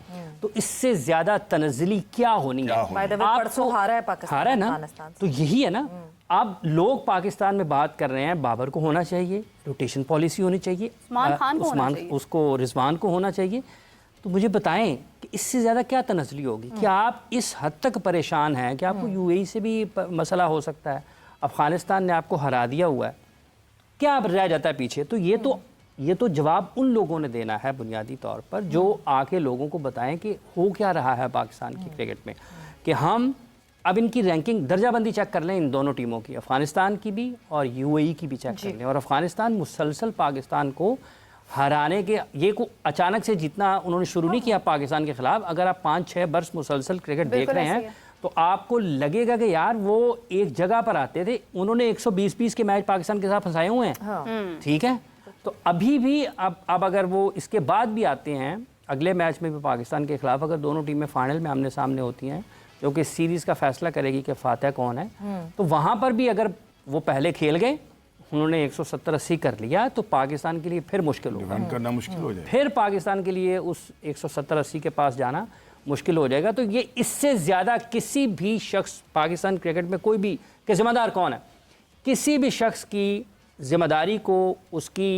तो इससे ज्यादा तनज़्ज़ुली क्या होनी है। By the way, आपको- परसों हारा है पाकिस्तान, हारा है ना, अफगानिस्तान से। तो यही है ना। अब लोग पाकिस्तान में बात कर रहे हैं, बाबर को होना चाहिए, रोटेशन पॉलिसी होनी चाहिए, उस्मान खान को होना चाहिए। उसको रिजवान को होना चाहिए। तो मुझे बताएं कि इससे ज़्यादा क्या तनज़्ज़ुली होगी। क्या आप इस हद तक परेशान हैं कि आपको यूएई से भी मसला हो सकता है? अफगानिस्तान ने आपको हरा दिया हुआ है, क्या अब रह जाता है पीछे? तो ये तो जवाब उन लोगों ने देना है बुनियादी तौर पर, जो आके लोगों को बताएं कि हो क्या रहा है पाकिस्तान की क्रिकेट में। कि हम अब इनकी रैंकिंग दर्जाबंदी चेक कर लें, इन दोनों टीमों की, अफगानिस्तान की भी और यूएई की भी चेक कर लें। और अफगानिस्तान मुसलसल पाकिस्तान को हराने के, ये को अचानक से जीतना उन्होंने शुरू नहीं किया पाकिस्तान के खिलाफ। अगर आप 5-6 बर्स मुसलसल क्रिकेट देख रहे हैं तो आपको लगेगा कि यार वो एक जगह पर आते थे, उन्होंने 120-20 के मैच पाकिस्तान के साथ फंसाए हुए हैं। ठीक है, तो अभी भी अब अगर वो इसके बाद भी आते हैं अगले मैच में भी पाकिस्तान के खिलाफ, अगर दोनों टीमें फाइनल में आमने सामने होती हैं, जो कि सीरीज़ का फैसला करेगी कि फातह कौन है, तो वहाँ पर भी अगर वो पहले खेल गए, उन्होंने 170-80 कर लिया, तो पाकिस्तान के लिए फिर मुश्किल होगा, रन करना मुश्किल हो जाएगा। फिर पाकिस्तान के लिए उस 170-80 के पास जाना मुश्किल हो जाएगा। तो ये इससे ज़्यादा किसी भी शख्स पाकिस्तान क्रिकेट में कोई भी कि ज़िम्मेदार कौन है, किसी भी शख्स की ज़िम्मेदारी को, उसकी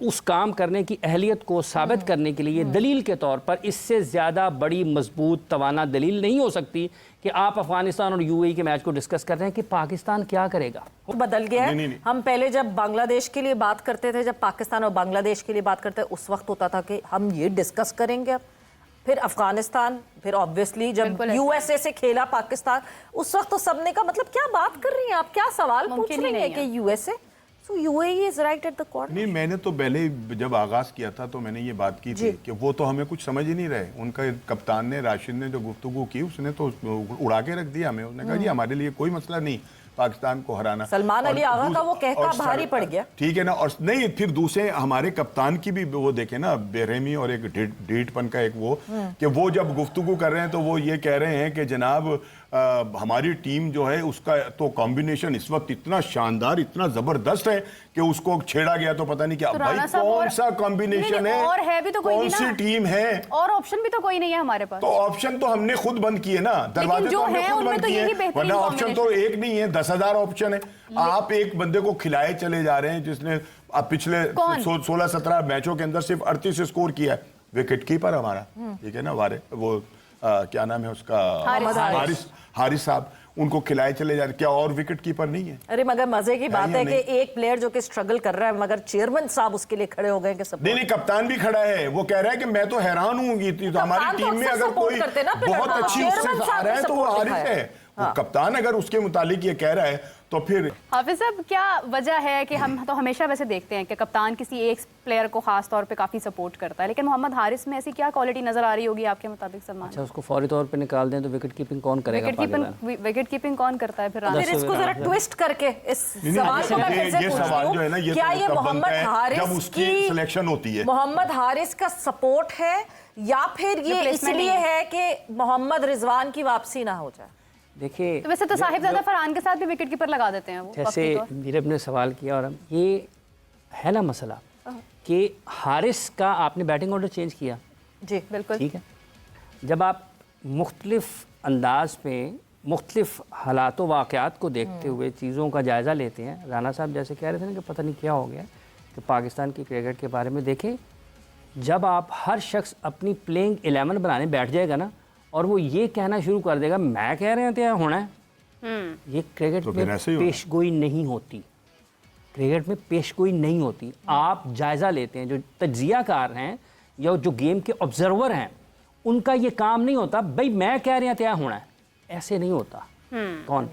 उस काम करने की अहलियत को साबित करने के लिए दलील के तौर पर इससे ज़्यादा बड़ी मजबूत तवाना दलील नहीं हो सकती कि आप अफगानिस्तान और यूएई के मैच को डिस्कस कर रहे हैं कि पाकिस्तान क्या करेगा। बदल गया है। नहीं। हम पहले जब बांग्लादेश के लिए बात करते थे, जब पाकिस्तान और बांग्लादेश के लिए बात करते, उस वक्त होता था कि हम ये डिस्कस करेंगे। अब फिर अफगानिस्तान, फिर ऑब्वियसली जब यूएसए से खेला पाकिस्तान, उस वक्त तो सबने का मतलब क्या बात कर रही हैं आप, क्या सवाल पूछ रही हैं कि USA, so UAE is right at the corner. नहीं, मैंने तो पहले जब आगाज किया था तो मैंने ये बात की थी कि वो तो हमें कुछ समझ ही नहीं रहे। उनका कप्तान ने, राशिद ने जो गुफ्तगू की, उसने तो उड़ा के रख दिया हमें। उसने कहा जी हमारे लिए कोई मसला नहीं, पाकिस्तान को हराना। सलमान अली आगा का वो कहका भारी पड़ गया, ठीक है ना। और नहीं, फिर दूसरे हमारे कप्तान की भी वो देखे ना, बेरहमी और एक ढीठपन का एक वो, कि वो जब गुफ्तगू कर रहे हैं तो वो ये कह रहे हैं कि जनाब हमारी टीम जो है उसका तो कॉम्बिनेशन इस वक्त इतना शानदार, इतना जबरदस्त है कि उसको छेड़ा गया तो पता नहीं क्या। तो भाई कौन सा कॉम्बिनेशन है, और है भी तो कोई कौन नहीं सी ना, टीम है, और ऑप्शन भी तो कोई नहीं है हमारे पास। तो ऑप्शन तो हमने खुद बंद किए ना, दरवाजे जो तो हमने है खुद उनमें बंद तो किए, यही बेहतरीन वरना ऑप्शन तो एक नहीं है, 10,000 ऑप्शन है। आप एक बंदे को खिलाए चले जा रहे हैं जिसने अब पिछले 16-17 मैचों के अंदर सिर्फ 38 स्कोर किया है। विकेट कीपर हमारा, ठीक है ना, वो क्या नाम है उसका, हारिस साहब, उनको खिलाए चले जा रहे। क्या और विकेट कीपर नहीं है? अरे मगर मजे की बात है कि एक प्लेयर जो कि स्ट्रगल कर रहा है, मगर चेयरमैन साहब उसके लिए खड़े हो गए कि सब। नहीं, कप्तान भी खड़ा है, वो कह रहा है कि मैं तो हैरान हूँ, तो हमारी टीम में अगर कोई बहुत अच्छी उससे आ रहा है तो वो हारिस है। कप्तान अगर उसके मुतालिक ये कह रहा है तो फिर हाफिज साहब, क्या वजह है कि हम तो हमेशा वैसे देखते हैं कि कप्तान किसी एक प्लेयर को खास तौर पे काफी सपोर्ट करता है, लेकिन मोहम्मद हारिस में ऐसी क्या क्वालिटी नजर आ रही होगी आपके मुताबिक सलमान? अच्छा, उसको फौरी तौर पे निकाल दें तो विकेट कीपिंग कौन करेगा? विकेट कीपिंग कौन करता है फिर? फिर इसको जरा ट्विस्ट करके इस सवाल को मैं फिर से पूछती हूं, क्या ये मोहम्मद हारिस की सिलेक्शन होती है, मोहम्मद हारिस का सपोर्ट है, या फिर ये इसलिए है कि मोहम्मद रिजवान की वापसी ना हो जाए? देखिए, तो वैसे तो साहिबजादा फरहान के साथ भी विकेट कीपर लगा देते हैं वो, जैसे नीरब ने सवाल किया, और हम ये है ना मसला कि हारिस का आपने बैटिंग ऑर्डर चेंज किया, जी बिल्कुल, ठीक है। जब आप मुख्तलिफ अंदाज में मुख्तलिफ हालात व वाक़यात को देखते हुए चीज़ों का जायज़ा लेते हैं, राना साहब जैसे कह रहे थे ना कि पता नहीं क्या हो गया कि पाकिस्तान की क्रिकेट के बारे में देखें, जब आप हर शख्स अपनी प्लेइंग 11 बनाने बैठ जाएगा ना और वो ये कहना शुरू कर देगा मैं कह रहे हैं तो होना है, ये क्रिकेट तो में पेशगोई नहीं होती, क्रिकेट में पेशगोई नहीं होती। आप जायज़ा लेते हैं, जो तज्जियाकार हैं या जो गेम के ऑब्जर्वर हैं उनका ये काम नहीं होता भाई मैं कह रहे हैं तो होना है, ऐसे नहीं होता। कौन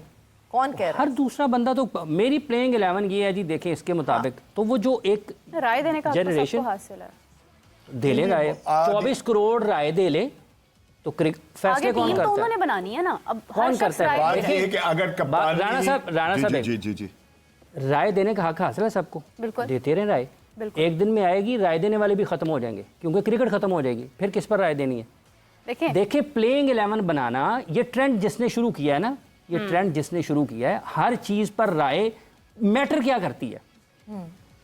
कह रहा है? हर दूसरा बंदा तो मेरी प्लेइंग 11 ये है जी, देखें इसके मुताबिक तो वो जो एक राय देने का जनरेशन हासिल है, दे ले राय, 24 करोड़ राय दे ले तो फैसले कौन करता है? उन्होंने बनानी है ना, अब कौन करता है? देखिए अगर कप्तान राणा साहब जी राय देने का हक हासिल है सबको, बिल्कुल देते रहे राय, एक दिन में आएगी राय देने वाले भी खत्म हो जाएंगे क्योंकि क्रिकेट खत्म हो जाएगी, फिर किस पर राय देनी है? देखिए प्लेइंग 11 बनाना ये ट्रेंड जिसने शुरू किया है ना, ये ट्रेंड जिसने शुरू किया है, हर चीज पर राय मैटर क्या करती है?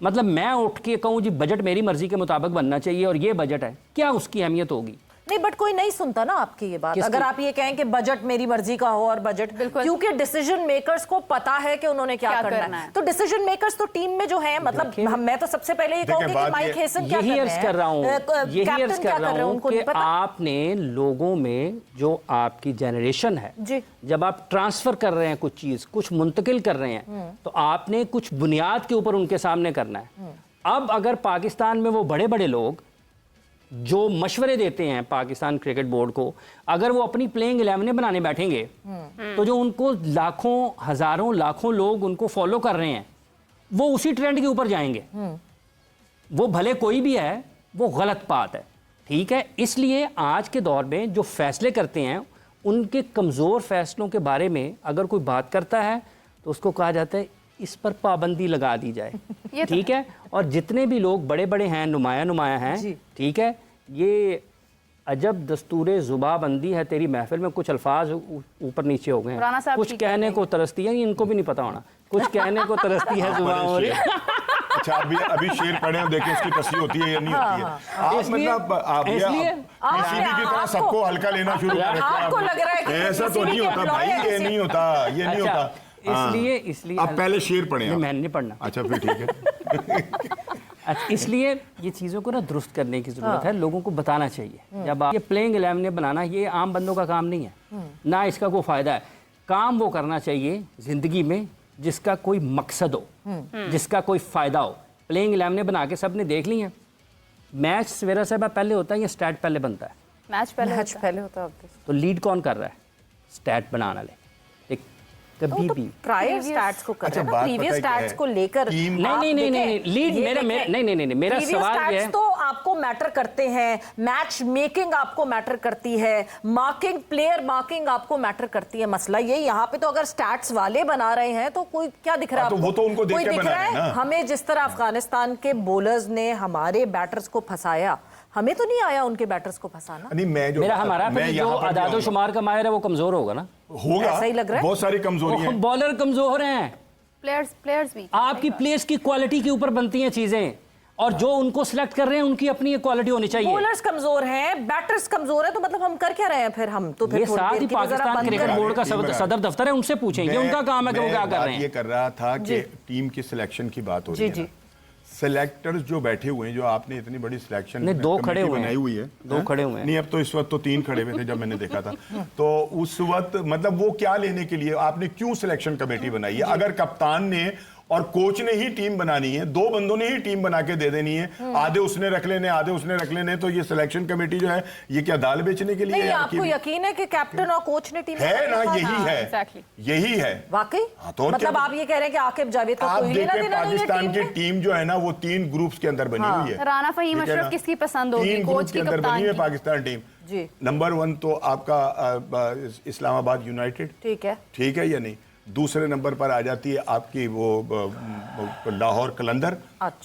मतलब मैं उठ के कहूँ जी बजट मेरी मर्जी के मुताबिक बनना चाहिए और ये बजट है, क्या उसकी अहमियत होगी? नहीं, बट कोई नहीं सुनता ना आपकी ये बात। अगर आप ये कहें कि बजट मेरी मर्जी का हो और बजट, क्योंकि डिसीजन मेकर्स को पता है कि उन्होंने क्या करना है, तो डिसीजन मेकर्स तो टीम में जो है, मतलब मैं तो सबसे पहले ये कहूंगी कि माइक हेसन क्या कर रहे हैं, यही अर्ज कर रहा हूं कि आपने लोगों में जो आपकी जनरेशन है, जब आप ट्रांसफर कर रहे हैं कुछ चीज, कुछ मुंतकिल कर रहे हैं, तो आपने कुछ बुनियाद के ऊपर उनके सामने करना है। अब अगर पाकिस्तान में वो बड़े बड़े लोग जो मशवरे देते हैं पाकिस्तान क्रिकेट बोर्ड को, अगर वो अपनी प्लेइंग 11 बनाने बैठेंगे तो जो उनको लाखों हजारों लाखों लोग उनको फॉलो कर रहे हैं वो उसी ट्रेंड के ऊपर जाएंगे। वो भले कोई भी है, वो गलत बात है, ठीक है। इसलिए आज के दौर में जो फैसले करते हैं उनके कमज़ोर फैसलों के बारे में अगर कोई बात करता है तो उसको कहा जाता है इस पर पाबंदी लगा दी जाए, ठीक है। और जितने भी लोग बड़े बड़े हैं, नुमाया हैं, ठीक है, ये अजब दस्तूरे जुबाबंदी है तेरी महफिल में, कुछ अल्फाज ऊपर नीचे हो गए हैं, कुछ कहने को तरसती है, इनको भी नहीं पता होना, कुछ कहने को तरसती है जुबान हो रही है। अच्छा अभी शेर पढ़े और देखिए इसकी तस्वीर होती है या नहीं होती है? आप मतलब आप पीसीबी की तरह सबको हल्का लेना शुरू कर आपको लग रहा है कि ऐसा तो नहीं होता भाई, ये नहीं होता, ये नहीं होता। इसलिए आप पहले शेर पढ़े, मैंने नहीं पढ़ना। अच्छा फिर ठीक है। अच्छा, इसलिए ये चीज़ों को ना दुरुस्त करने की ज़रूरत है, लोगों को बताना चाहिए। जब आप ये प्लेइंग 11 बनाना, ये आम बंदों का काम नहीं है, ना इसका कोई फ़ायदा है। काम वो करना चाहिए ज़िंदगी में जिसका कोई मकसद हो, जिसका कोई फ़ायदा हो। प्लेइंग 11 बना के सब ने देख ली है, मैच सवेरा साहब पहले होता है या स्टैट पहले बनता है? मैच पहले होता है। तो लीड कौन कर रहा है? स्टैट बनाने वाले कभी भी प्रायर स्टैट्स को कर रहे हैं, प्रीवियस स्टैट्स को लेकर नहीं लीड मेरा सवाल ये है, तो आप आपको मैटर करते हैं, मैच मेकिंग आपको मैटर करती है, मार्किंग, प्लेयर मार्किंग आपको मैटर करती है। मसला ये यहाँ पे तो अगर स्टैट्स वाले बना रहे हैं तो कोई क्या दिख रहा है? तो वो तो उनको देख के बना रहे हैं ना। हमें जिस तरह अफगानिस्तान के बॉलर्स ने हमारे बैटर्स को फंसाया, हमें तो नहीं आया उनके बैटर्स को फंसाना। नहीं, हमारा जो आदादो शुमार का माहिर है वो कमजोर होगा ना, होगा, ऐसा ही लग रहा है। बहुत सारी कमजोरी है, बॉलर कमजोर हैं, प्लेयर्स भी आपकी प्लेयर्स की क्वालिटी के ऊपर बनती हैं चीजें, और जो उनको सिलेक्ट कर रहे हैं उनकी अपनी क्वालिटी होनी चाहिए। बॉलर्स कमजोर हैं, बैटर्स कमजोर हैं, तो मतलब हम कर क्या रहे हैं फिर? हम तो फिर ये साथ ही पाकिस्तान क्रिकेट बोर्ड का सदर दफ्तर है, उनसे पूछेंगे, उनका काम है कि वो क्या कर रहे हैं। ये कर रहा था कि टीम की सिलेक्शन की बात हो रही है, सिलेक्टर्स जो बैठे हुए हैं, जो आपने इतनी बड़ी सिलेक्शन नहीं, दो खड़े हुए बनाई हुई है, दो खड़े हुए हैं। नहीं, अब तो इस वक्त तो 3 खड़े हुए थे जब मैंने देखा था। तो उस वक्त मतलब वो क्या लेने के लिए आपने क्यों सिलेक्शन कमेटी बनाई है? अगर कप्तान ने और कोच ने ही टीम बनानी है, 2 बंदों ने ही टीम बना के दे देनी है, आधे उसने रख लेने, आधे उसने रख लेने, तो ये सिलेक्शन कमेटी जो है ये क्या दाल बेचने के लिए नहीं, आपको यकीन है कि कैप्टन और कोच ने टीम है ना? यही है, यही है वाकई। तो मतलब आप ये कह रहे हैं कि आकिब जावेद का कोई लेना देना नहीं है? पाकिस्तान की टीम जो है ना वो 3 ग्रुप्स के अंदर बनी हुई है। राना फहीम अशरफ किसकी पसंद होगी? 3 ग्रुप्स के अंदर बनी है पाकिस्तान टीम जी। नंबर 1 तो आपका इस्लामाबाद यूनाइटेड, ठीक है या नहीं? दूसरे नंबर पर आ जाती है आपकी वो लाहौर कलंदर,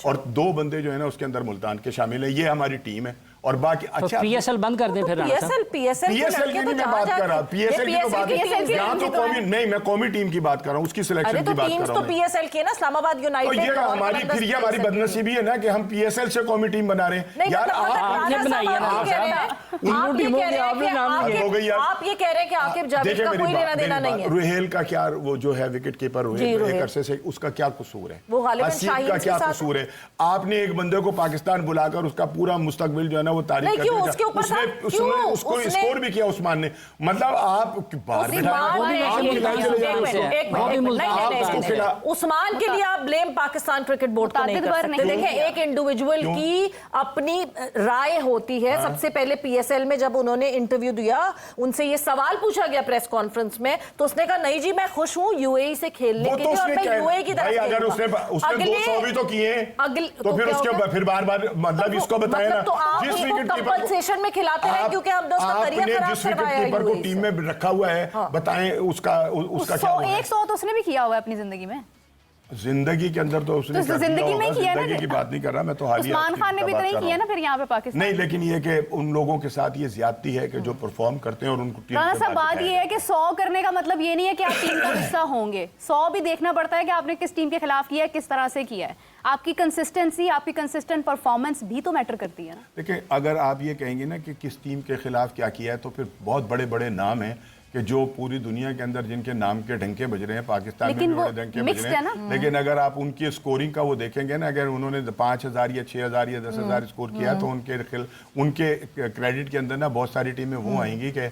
और 2 बंदे जो है ना उसके अंदर मुल्तान के शामिल है। ये हमारी टीम है, और बाकी अच्छा पीएसएल बंद कर दें फिर। पीएसएल की नहीं मैं बात कर रहा, पीएसएल की तो बात यहाँ तो कौमी नहीं, मैं कौमी टीम की बात कर रहा हूँ, उसकी सिलेक्शन की बात कर रहा हूँ। पीएसएल की ना, इस्लामाबाद यूनाइटेड। ये हमारी बदनसीबी है ना कि हम पीएसएल से कौमी टीम बना रहे हैं यार। आपने बनाई है ना, आप ये कह रहे हैं कि आकिब जावेद का कोई लेना देना नहीं है। रुहेल का क्या, वो जो है विकेट कीपर रुहेल, एक अरसे से उसका क्या कसूर है? हसीब का क्या कसूर है? आपने एक बंदे को पाकिस्तान बुलाकर उसका पूरा मुस्तकबिल जो है वो तारीफ कर दिया, उसको स्कोर भी किया उस्मान ने। मतलब आप उस्मान के लिए आप ब्लेम पाकिस्तान क्रिकेट बोर्ड को नहीं कर सकते। देखिए, एक इंडिविजुअल की अपनी राय होती है। सबसे पहले पीएसएल में जब उन्होंने इंटरव्यू दिया, उनसे ये सवाल पूछा गया प्रेस कॉन्फ्रेंस में, तो उसने कहा नहीं जी मैं खुश हूँ यूएई से खेलने के लिए, और मैं यूएई की तरफ। अगर उसने 200 भी तो किए तो फिर उसके फिर बार-बार मतलब इसको बताया ना, जिस विकेट कंपनसेशन में खिलाते हैं क्योंकि हम जिस विकेट कीपर को टीम में रखा हुआ है, बताएं उसका क्या 100 तो उसने भी किया हुआ है अपनी जिंदगी में। जिंदगी के अंदर तो उसने जिंदगी में किया ना, जिंदगी की बात नहीं कर रहा मैं, तो हालिया उस्मान खान ने भी तो नहीं किया ना फिर यहाँ पे पाकिस्तान। नहीं, लेकिन ये कि उन लोगों के साथ ये ज्यादती है कि जो परफॉर्म करते हैं और उनको टीम राना साहब, बात ये है कि 100 करने का मतलब ये नहीं है कि आप टीम का हिस्सा होंगे। 100 भी देखना पड़ता है कि आपने किस टीम के खिलाफ किया है, किस तरह से किया है। आपकी कंसिस्टेंसी, आपकी कंसिस्टेंट परफॉर्मेंस भी तो मैटर करती है ना। देखिए, अगर आप ये कहेंगे ना कि किस टीम के खिलाफ क्या किया है, तो फिर बहुत बड़े बड़े नाम हैं कि जो पूरी दुनिया के अंदर जिनके नाम के डंके बज रहे हैं, पाकिस्तान में भी बड़े डंके बज रहे हैं। लेकिन अगर आप उनकी स्कोरिंग का वो देखेंगे ना, अगर उन्होंने 5000 या 6000 या 10,000 स्कोर किया, तो उनके क्रेडिट के अंदर ना बहुत सारी टीमें वो आएंगी कि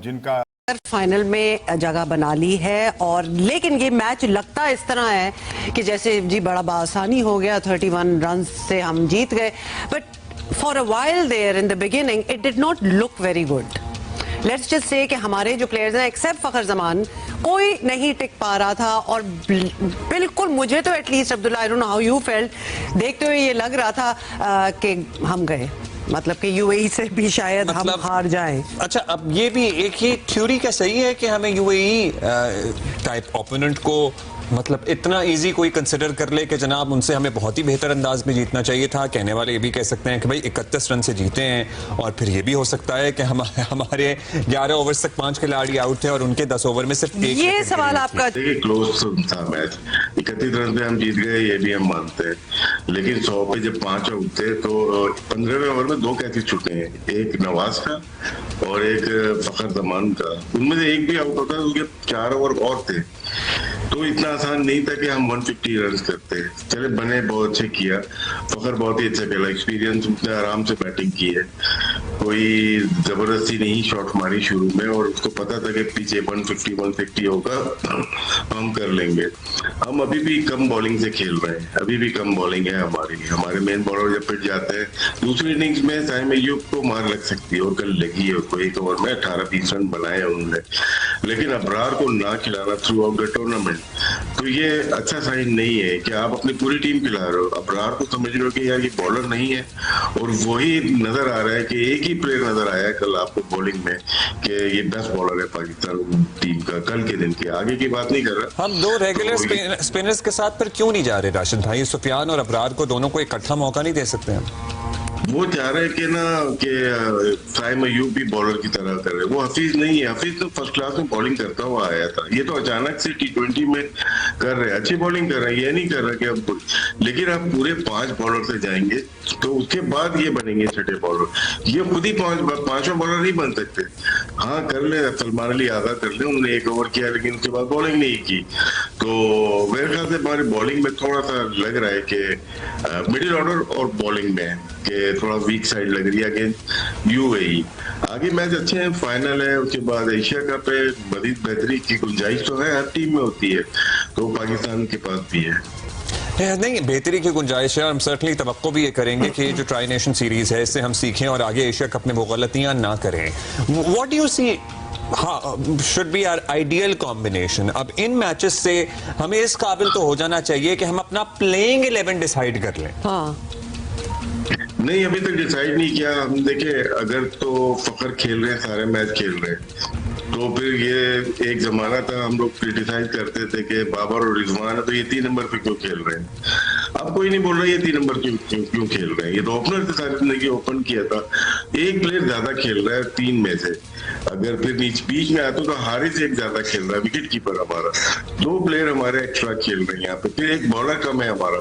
जिनका फाइनल में जगह बना ली है। और लेकिन ये मैच लगता इस तरह है कि जैसे जी बड़ा आसानी हो गया, 31 रन से हम जीत गए, but for a while there in the beginning it did not look very good. Let's just say कि हमारे जो प्लेयर्स हैं एक्सेप्ट फखर जमान, कोई नहीं टिक पा रहा था। और बिल्कुल मुझे तो at least Abdullah, I don't know how you felt, देखते हुए ये लग रहा था कि हम गए, मतलब कि यूएई से भी शायद हम हार जाएं। अच्छा, अब ये भी एक ही थ्योरी क्या सही है कि हमें यूएई टाइप ओपोनेंट को मतलब इतना इजी कोई कंसिडर कर ले कि जनाब उनसे हमें बहुत ही बेहतर अंदाज में जीतना चाहिए था? कहने वाले ये भी कह सकते हैं कि भाई 31 रन से जीते हैं, और फिर ये भी हो सकता है कि हमारे 11 ओवर्स तक 5 खिलाड़ी आउट थे और उनके 10 ओवर में सिर्फ एक। ये सवाल आपका, देखिए क्लोज था मैच, 31 रन पे हम जीत गए ये भी हम मानते हैं, लेकिन 100 पे जब 5 आउट थे तो 15वें ओवर में 2 कैचेस छूटे हैं, एक नवाज का और एक फखर जमान का। उनमें से एक भी आउट होता है, उनके 4 ओवर और थे, तो इतना आसान नहीं था कि हम 150 रन करते। चले बने, बहुत अच्छे किया, फखर बहुत ही अच्छा खेला, एक्सपीरियंस, उसने आराम से बैटिंग की है, कोई जबरदस्ती नहीं शॉट मारी शुरू में, और उसको पता था कि पीछे 150-160 होगा, हम कर लेंगे। हम अभी भी कम बॉलिंग से खेल रहे हैं, अभी भी कम बॉलिंग है हमारे मेन बॉलर जब पिट जाते हैं। दूसरी इनिंग्स में साइम अय्यूब को मार लग सकती है, और कल लगी है उसको, एक ओवर में 18-20 रन बनाए उन्होंने, लेकिन अबरार को ना खिलाना थ्रू आउट द टूर्नामेंट तो ये अच्छा साइन नहीं है कि आप अपनी पूरी टीम खिला रहे हो। अबरार को समझ रहे हो कि यार ये बॉलर नहीं है, और वही नजर आ रहा है कि एक ही प्लेयर नजर आया कल आपको बॉलिंग में कि ये बेस्ट बॉलर है पाकिस्तान टीम का कल के दिन की, आगे की बात नहीं कर रहा। हम दो रेगुलर स्पिनर्स के साथ पर क्यों नहीं जा रहे राशिद भाई? सुफियान और अबरार को दोनों को इकट्ठा मौका नहीं दे सकते हम? वो चाह रहे कि ना कि साइम अयूब भी बॉलर की तरह कर रहे, वो हफीज नहीं है। हफीज तो फर्स्ट क्लास में बॉलिंग करता हुआ आया था, ये तो अचानक से T20 में कर रहे, अच्छी बॉलिंग कर रहे हैं, ये नहीं कर रहे कि अब, लेकिन आप पूरे 5 बॉलर से जाएंगे तो उसके बाद ये बनेंगे छठे बॉलर। ये खुद ही पांचवा बॉलर नहीं बन सकते। हाँ कर ले, सलमान अली आगा कर ले, उन्होंने 1 ओवर किया लेकिन उसके बाद बॉलिंग नहीं की। तो मेरे ख्याल से हमारी बॉलिंग में थोड़ा सा लग रहा है कि मिडिल ऑर्डर और बॉलिंग में कि थोड़ा वीक साइड लग रही है अगेंस्ट यूएई। आगे मैच अच्छे हैं, फाइनल है, उसके बाद एशिया कप है, मजीद बेहतरी की गुंजाइश तो है, हर टीम में होती है, तो पाकिस्तान के पास भी है। नहीं, बेहतरी की गुंजाइश है और हम सर्टनली तवक्को भी ये करेंगे कि जो ट्राई नेशन सीरीज है इससे हम सीखें और आगे एशिया कप में वो गलतियां ना करें। What do you see should be our ideal combination? अब इन मैचेस से हमें इस काबिल तो हो जाना चाहिए कि हम अपना प्लेइंग 11 डिसाइड कर लें। नहीं, अभी तक डिसाइड नहीं किया। हम देखे, अगर तो फखर खेल रहे हैं, सारे मैच खेल रहे हैं, तो फिर ये एक जमाना था हम लोग क्रिटिसाइज करते थे कि बाबर और रिजवान है तो ये 3 नंबर पे क्यों खेल रहे हैं। अब कोई नहीं बोल रहा ये 3 नंबर क्यों खेल रहे हैं। ये तो ओपनर से सारी जिंदगी ओपन किया था। एक प्लेयर ज्यादा खेल रहा है 3 में से, अगर फिर बीच में आता तो हारिस एक ज्यादा खेल रहा है, विकेट कीपर हमारा, 2 प्लेयर हमारे एक्स्ट्रा खेल रहे हैं यहाँ पे, फिर एक बॉलर कम है हमारा,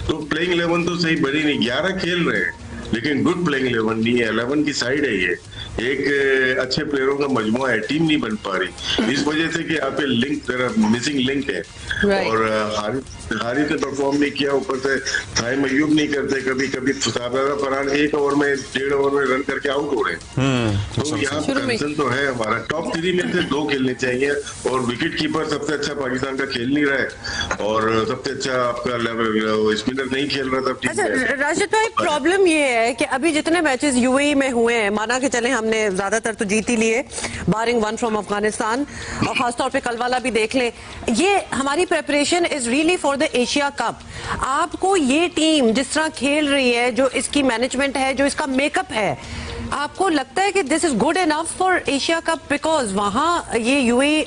तो प्लेइंग 11 तो सही बनी नहीं। 11 खेल रहे हैं लेकिन गुड प्लेइंग 11 नहीं है, 11 की साइड है ये, एक अच्छे प्लेयरों का मजमुआ है, टीम नहीं बन पा रही इस वजह से कि यहाँ पे लिंक मिसिंग लिंक है। और हारिस ने परफॉर्म नहीं किया, ऊपर से साइम अयूब नहीं करते, कभी कभी फरहान 1 ओवर में 1.5 ओवर में रन करके आउट हो रहे हैं। तो यहाँ कंसर्न तो है हमारा, टॉप 3 में से 2 खेलने चाहिए, और विकेट कीपर सबसे अच्छा पाकिस्तान का खेल नहीं रहा है और सबसे अच्छा आपका स्पिनर नहीं खेल रहा था। अच्छा राशिद भाई, प्रॉब्लम ये है कि अभी जितने मैचेस यूएई में हुए हैं, माना कि चले हमने ज्यादातर तो जीत ही लिए, बारिंग 1 फ्रॉम अफगानिस्तान, और खासतौर पे कल वाला भी देख लें, ये हमारी preparation is really for the Asia cup. आपको ये टीम जिस तरह खेल रही है, जो इसकी मैनेजमेंट है, जो इसका मेकअप है, आपको लगता है कि this is good enough for Asia cup? Because वहां ये यूएई,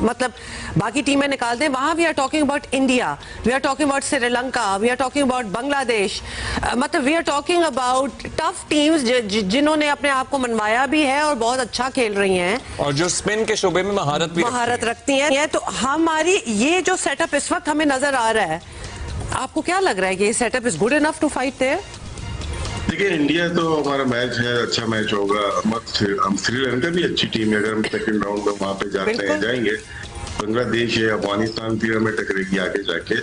मतलब बाकी टीमें निकाल दें, वहां we are talking about India, we are talking about Sri Lanka, we are talking about Bangladesh, मतलब we are talking about tough teams जिन्होंने अपने आप को मनवाया भी है और बहुत अच्छा खेल रही हैं और जो स्पिन के शोबे में महारत रखती हैं। तो हमारी ये जो सेटअप इस वक्त हमें नजर आ रहा है, आपको क्या लग रहा है कि ये setup is good enough to fight there? देखिए, इंडिया तो हमारा मैच है, अच्छा मैच होगा। हम श्रीलंका भी अच्छी टीम है, अगर हम सेकंड राउंड में वहां पे जाते हैं, जाएंगे। बांग्लादेश है, अफगानिस्तान भी हमें टकरेगी आगे जाके।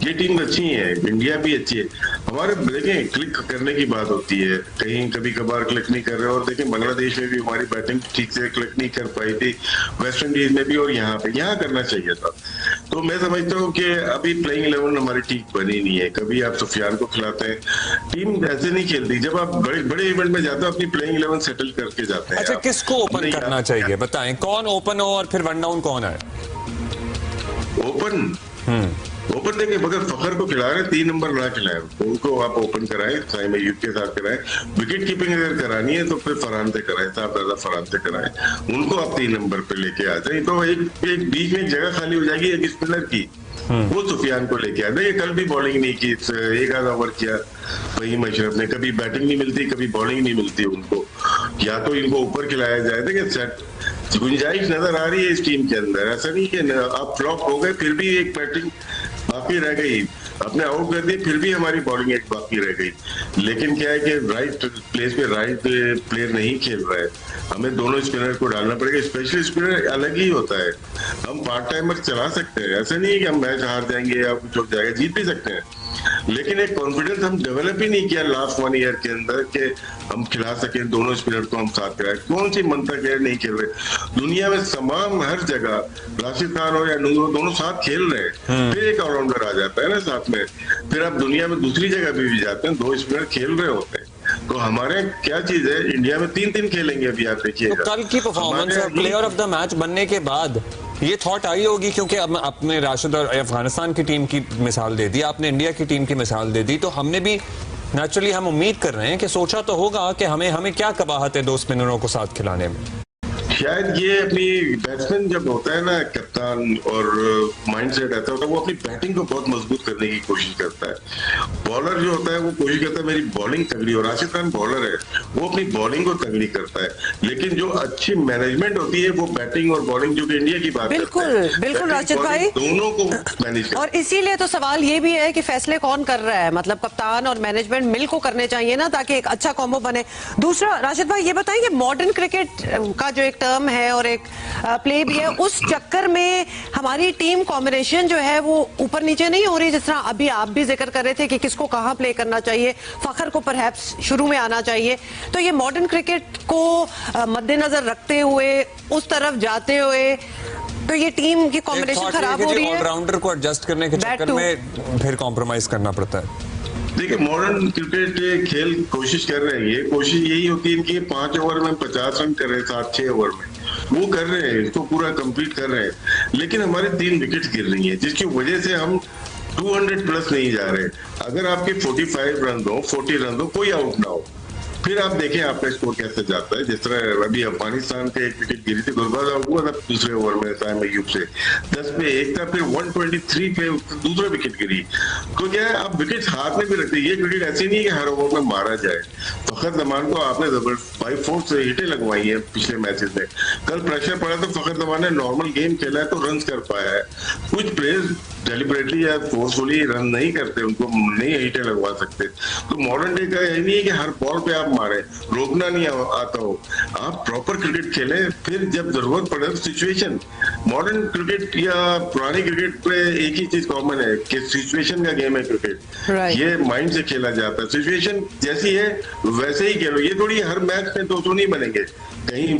ये टीम अच्छी है, इंडिया भी अच्छी है। हमारे देखें क्लिक करने की बात होती है, कहीं कभी कभार क्लिक नहीं कर रहे, और देखें बांग्लादेश में भी हमारी बैटिंग ठीक से क्लिक नहीं कर पाई थी, वेस्ट इंडीज में भी, और यहाँ करना चाहिए था। तो मैं समझता हूँ कि अभी प्लेइंग 11 हमारी ठीक बनी नहीं है। कभी आप सुफियान को खिलाते हैं, टीम ऐसे नहीं खेलती। जब आप बड़े इवेंट में जाते हो, अपनी प्लेइंग 11 सेटल करके जाते हैं। अच्छा, किसको ओपन करना चाहिए बताएं? कौन ओपन हो और फिर 1 डाउन कौन है? ओपन देखिए, मगर फखर को खिला रहे 3 नंबर ना खिलाए, उनको आप ओपन कराएं, साइम अयूब के साथ कराएं। विकेट कीपिंग अगर करानी है तो फिर फरहान से कराएं, साहबजादा फरहान से कराएं, उनको आप 3 नंबर पे लेके आ जाए, तो एक बीच में जगह खाली हो जाएगी एक स्पिनर की, वो सुफियान को लेके आ जाए। कल भी बॉलिंग नहीं की, 1 ओवर किया वही मशरफ ने, कभी बैटिंग नहीं मिलती, कभी बॉलिंग नहीं मिलती उनको, या तो इनको ऊपर खिलाया जाए। देखिए सेट गुंजाइश नजर आ रही है इस टीम के अंदर, ऐसा नहीं कि आप फ्लॉप हो गए फिर भी एक बैटिंग बाकी रह गई, अपने आउट कर दिए फिर भी हमारी बॉलिंग एक बाकी रह गई। लेकिन क्या है कि राइट प्लेस पे राइट प्लेयर नहीं खेल रहा है, हमें दोनों स्पिनर को डालना पड़ेगा। स्पेशली स्पिनर अलग ही होता है, हम पार्ट टाइमर चला सकते हैं, ऐसा नहीं है कि हम मैच हार जाएंगे या कुछ हो जाएगा, जीत भी सकते हैं, लेकिन एक कॉन्फिडेंस हम डेवलप ही नहीं किया लास्ट 1 ईयर के अंदर कि हम खिला सके दोनों स्पिनर को हम साथ कराए। कौन सी मनता के नहीं खेल रहे दुनिया में, तमाम हर जगह राशिद खान हो या नूर हो, दोनों साथ खेल रहे हैं, फिर एक ऑलराउंडर आ जाता है ना साथ में, फिर आप दुनिया में दूसरी जगह भी जाते हैं 2 स्पिनर खेल रहे होते हैं। तो हमारे क्या चीज है, इंडिया में 3-3 खेलेंगे अभी, आप देखिए तो कल की परफॉर्मेंस और प्लेयर ऑफ द मैच बनने के बाद ये थॉट आई होगी क्योंकि अब आपने राशिद और अफगानिस्तान की टीम की मिसाल दे दी, आपने इंडिया की टीम की मिसाल दे दी, तो हमने भी नेचुरली हम उम्मीद कर रहे हैं कि सोचा तो होगा कि हमें क्या कबाहत है 2 स्पिनरों को साथ खिलाने में। शायद ये अपनी बैट्समैन जब होता है ना कप्तान और माइंडसेट ऐसा होता है, वो अपनी बैटिंग को बहुत मजबूत करने की कोशिश करता है। बॉलर जो होता है वो कोशिश करता है मेरी बॉलिंग तगड़ी, और राशिद खान बॉलर है, वो अपनी बॉलिंग को तगड़ी करता है। लेकिन जो अच्छी मैनेजमेंट होती है वो बैटिंग और बॉलिंग, जो कि इंडिया की बात बिल्कुल राशिद भाई, दोनों को मैनेज करता है। और इसीलिए तो सवाल ये भी है कि फैसले कौन कर रहा है, मतलब कप्तान और मैनेजमेंट मिल को करने चाहिए ना, ताकि एक अच्छा कॉम्बो बने। दूसरा राशिद भाई ये बताएंगे, मॉडर्न क्रिकेट का जो एक टर्म है और एक प्ले भी है, उस चक्कर में हमारी टीम कॉम्बिनेशन जो है वो ऊपर नीचे नहीं हो रही, जिस तरह अभी आप भी जिक्र कर रहे थे कि किसको कहां प्ले करना चाहिए, फखर को परहैप्स शुरू में आना चाहिए। तो ये मॉडर्न क्रिकेट को मद्देनजर रखते हुए, उस तरफ जाते हुए, तो ये टीम की कॉम्बिनेशन खराब हो रही है। ऑलराउंडर को एडजस्ट करने के चक्कर में फिर कॉम्प्रोमाइज करना पड़ता है। देखिए मॉडर्न क्रिकेट खेल कोशिश कर रहे हैं, ये कोशिश यही होती है इनकी 5 ओवर में 50 रन कर रहे हैं, 7-6 ओवर में वो कर रहे हैं, इसको पूरा कंप्लीट कर रहे हैं। लेकिन हमारी 3 विकेट गिर रही हैं, जिसकी वजह से हम 200 प्लस नहीं जा रहे। अगर आपके 45 रन दो, 40 रन दो, कोई आउट ना हो, फिर आप देखें आपका स्कोर कैसे जाता है। जिस तरह अभी अफगानिस्तान के 1 विकेट गिरी थी, गुरबाज आउट हुआ था दूसरे ओवर में साइम अय्यूब से, 10 पे 1 था, फिर 123 पे दूसरा विकेट गिरी। तो क्या है, आप विकेट हाथ में भी रखते हैं, ये क्रिकेट ऐसी नहीं है कि हर ओवर में मारा जाए। फखर जमान को आपने जबरदस्त 5-4 से हिटें लगवाई है पिछले मैचेस में। कल प्रेशर पड़ा तो फखर जमान ने नॉर्मल गेम खेला है तो रन कर पाया है। कुछ प्लेयर्स डेलिबरेटली या फोर्सफुली रन नहीं करते, उनको नहीं हिटें लगवा सकते। तो मॉडर्न डे का यही नहीं है कि हर बॉल पे आप मारे, रोकना नहीं आता हो, आप प्रॉपर क्रिकेट खेलें, फिर जब जरूरत पड़े तो सिचुएशन। मॉडर्न क्रिकेट या पुरानी क्रिकेट में एक ही चीज कॉमन है कि सिचुएशन का गेम है क्रिकेट। ये माइंड से खेला जाता है, सिचुएशन जैसी है वैसे ही खेलो। ये थोड़ी हर मैच में 200 नहीं बनेंगे, कहीं